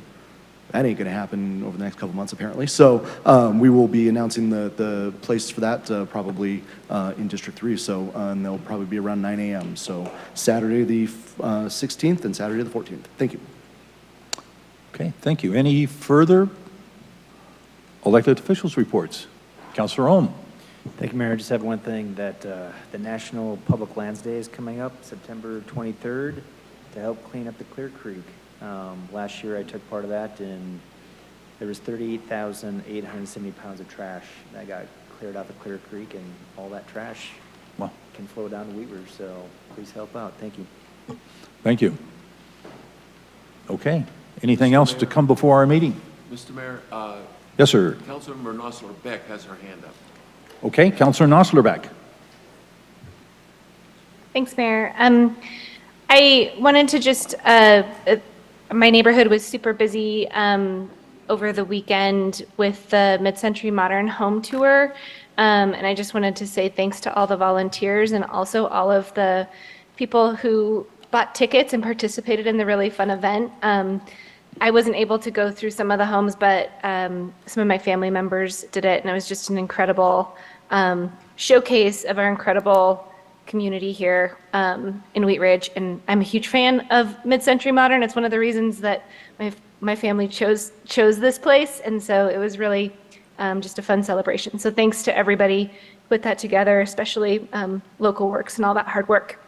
that ain't going to happen over the next couple months, apparently. So we will be announcing the place for that probably in District 3, so and they'll probably be around 9 a.m. So Saturday the 16th and Saturday the 14th. Thank you. Okay, thank you. Any further elected officials reports? Councilor Ohm. Thank you, Mayor. I just have one thing, that the National Public Lands Day is coming up September 23rd to help clean up the Clear Creek. Last year I took part of that, and there was 38,870 pounds of trash that got cleared out of Clear Creek, and all that trash can flow down to Wheat Ridge, so please help out. Thank you. Thank you. Okay. Anything else to come before our meeting? Mr. Mayor, Yes, sir. Councilmember Nosler Beck has her hand up. Okay, Councilor Noslerbeck. Thanks, Mayor. I wanted to just, my neighborhood was super busy over the weekend with the Mid-Century Modern Home Tour, and I just wanted to say thanks to all the volunteers, and also all of the people who bought tickets and participated in the really fun event. I wasn't able to go through some of the homes, but some of my family members did it, and it was just an incredible showcase of our incredible community here in Wheat Ridge. And I'm a huge fan of Mid-Century Modern. It's one of the reasons that my family chose this place, and so it was really just a fun celebration. So thanks to everybody who put that together, especially Local Works and all that hard work.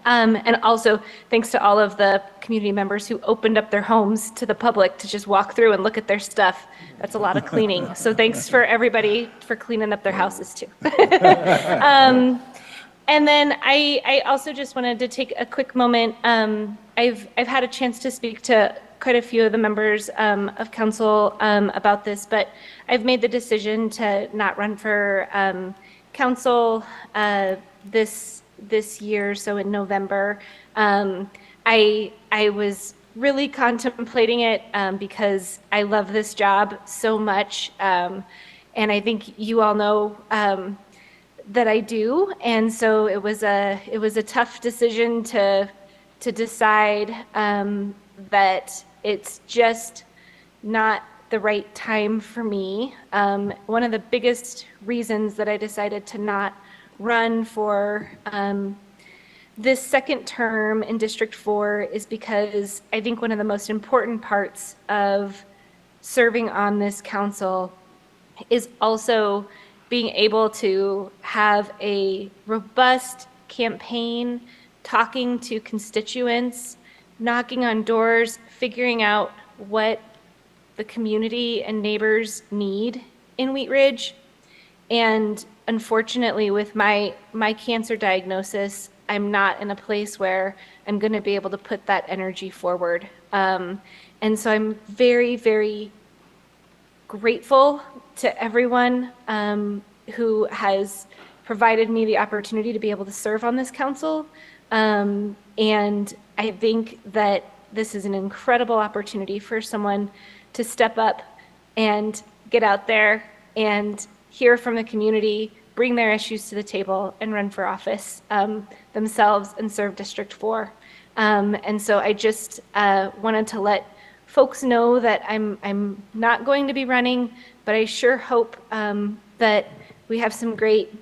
And also thanks to all of the community members who opened up their homes to the public to just walk through and look at their stuff. That's a lot of cleaning. So thanks for everybody for cleaning up their houses too. And then I also just wanted to take a quick moment. I've had a chance to speak to quite a few of the members of council about this, but I've made the decision to not run for council this year, so in November. I was really contemplating it because I love this job so much, and I think you all know that I do. And so it was a tough decision to decide that it's just not the right time for me. One of the biggest reasons that I decided to not run for this second term in District 4 is because I think one of the most important parts of serving on this council is also being able to have a robust campaign, talking to constituents, knocking on doors, figuring out what the community and neighbors need in Wheat Ridge. And unfortunately, with my cancer diagnosis, I'm not in a place where I'm going to be able to put that energy forward. And so I'm very, very grateful to everyone who has provided me the opportunity to be able to serve on this council. And I think that this is an incredible opportunity for someone to step up and get out there and hear from the community, bring their issues to the table, and run for office themselves and serve District 4. And so I just wanted to let folks know that I'm not going to be running, but I sure hope that we have some great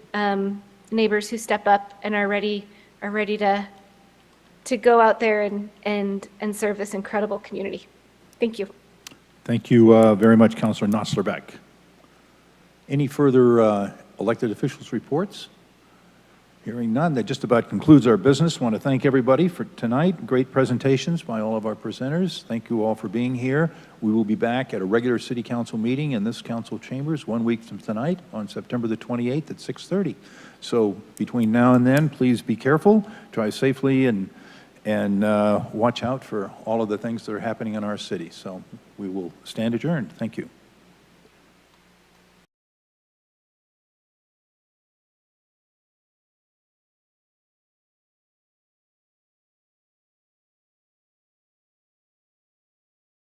neighbors who step up and are ready to go out there and serve this incredible community. Thank you. Thank you very much, Councilor Nosler-Beck. Any further elected officials' reports? Hearing none, that just about concludes our business. I want to thank everybody for tonight. Great presentations by all of our presenters. Thank you all for being here. We will be back at a regular City Council meeting in this council chambers 1 week from tonight on September the 28th at 6:30. So between now and then, please be careful, drive safely, and watch out for all of the things that are happening in our city. So we will stand adjourned. Thank you.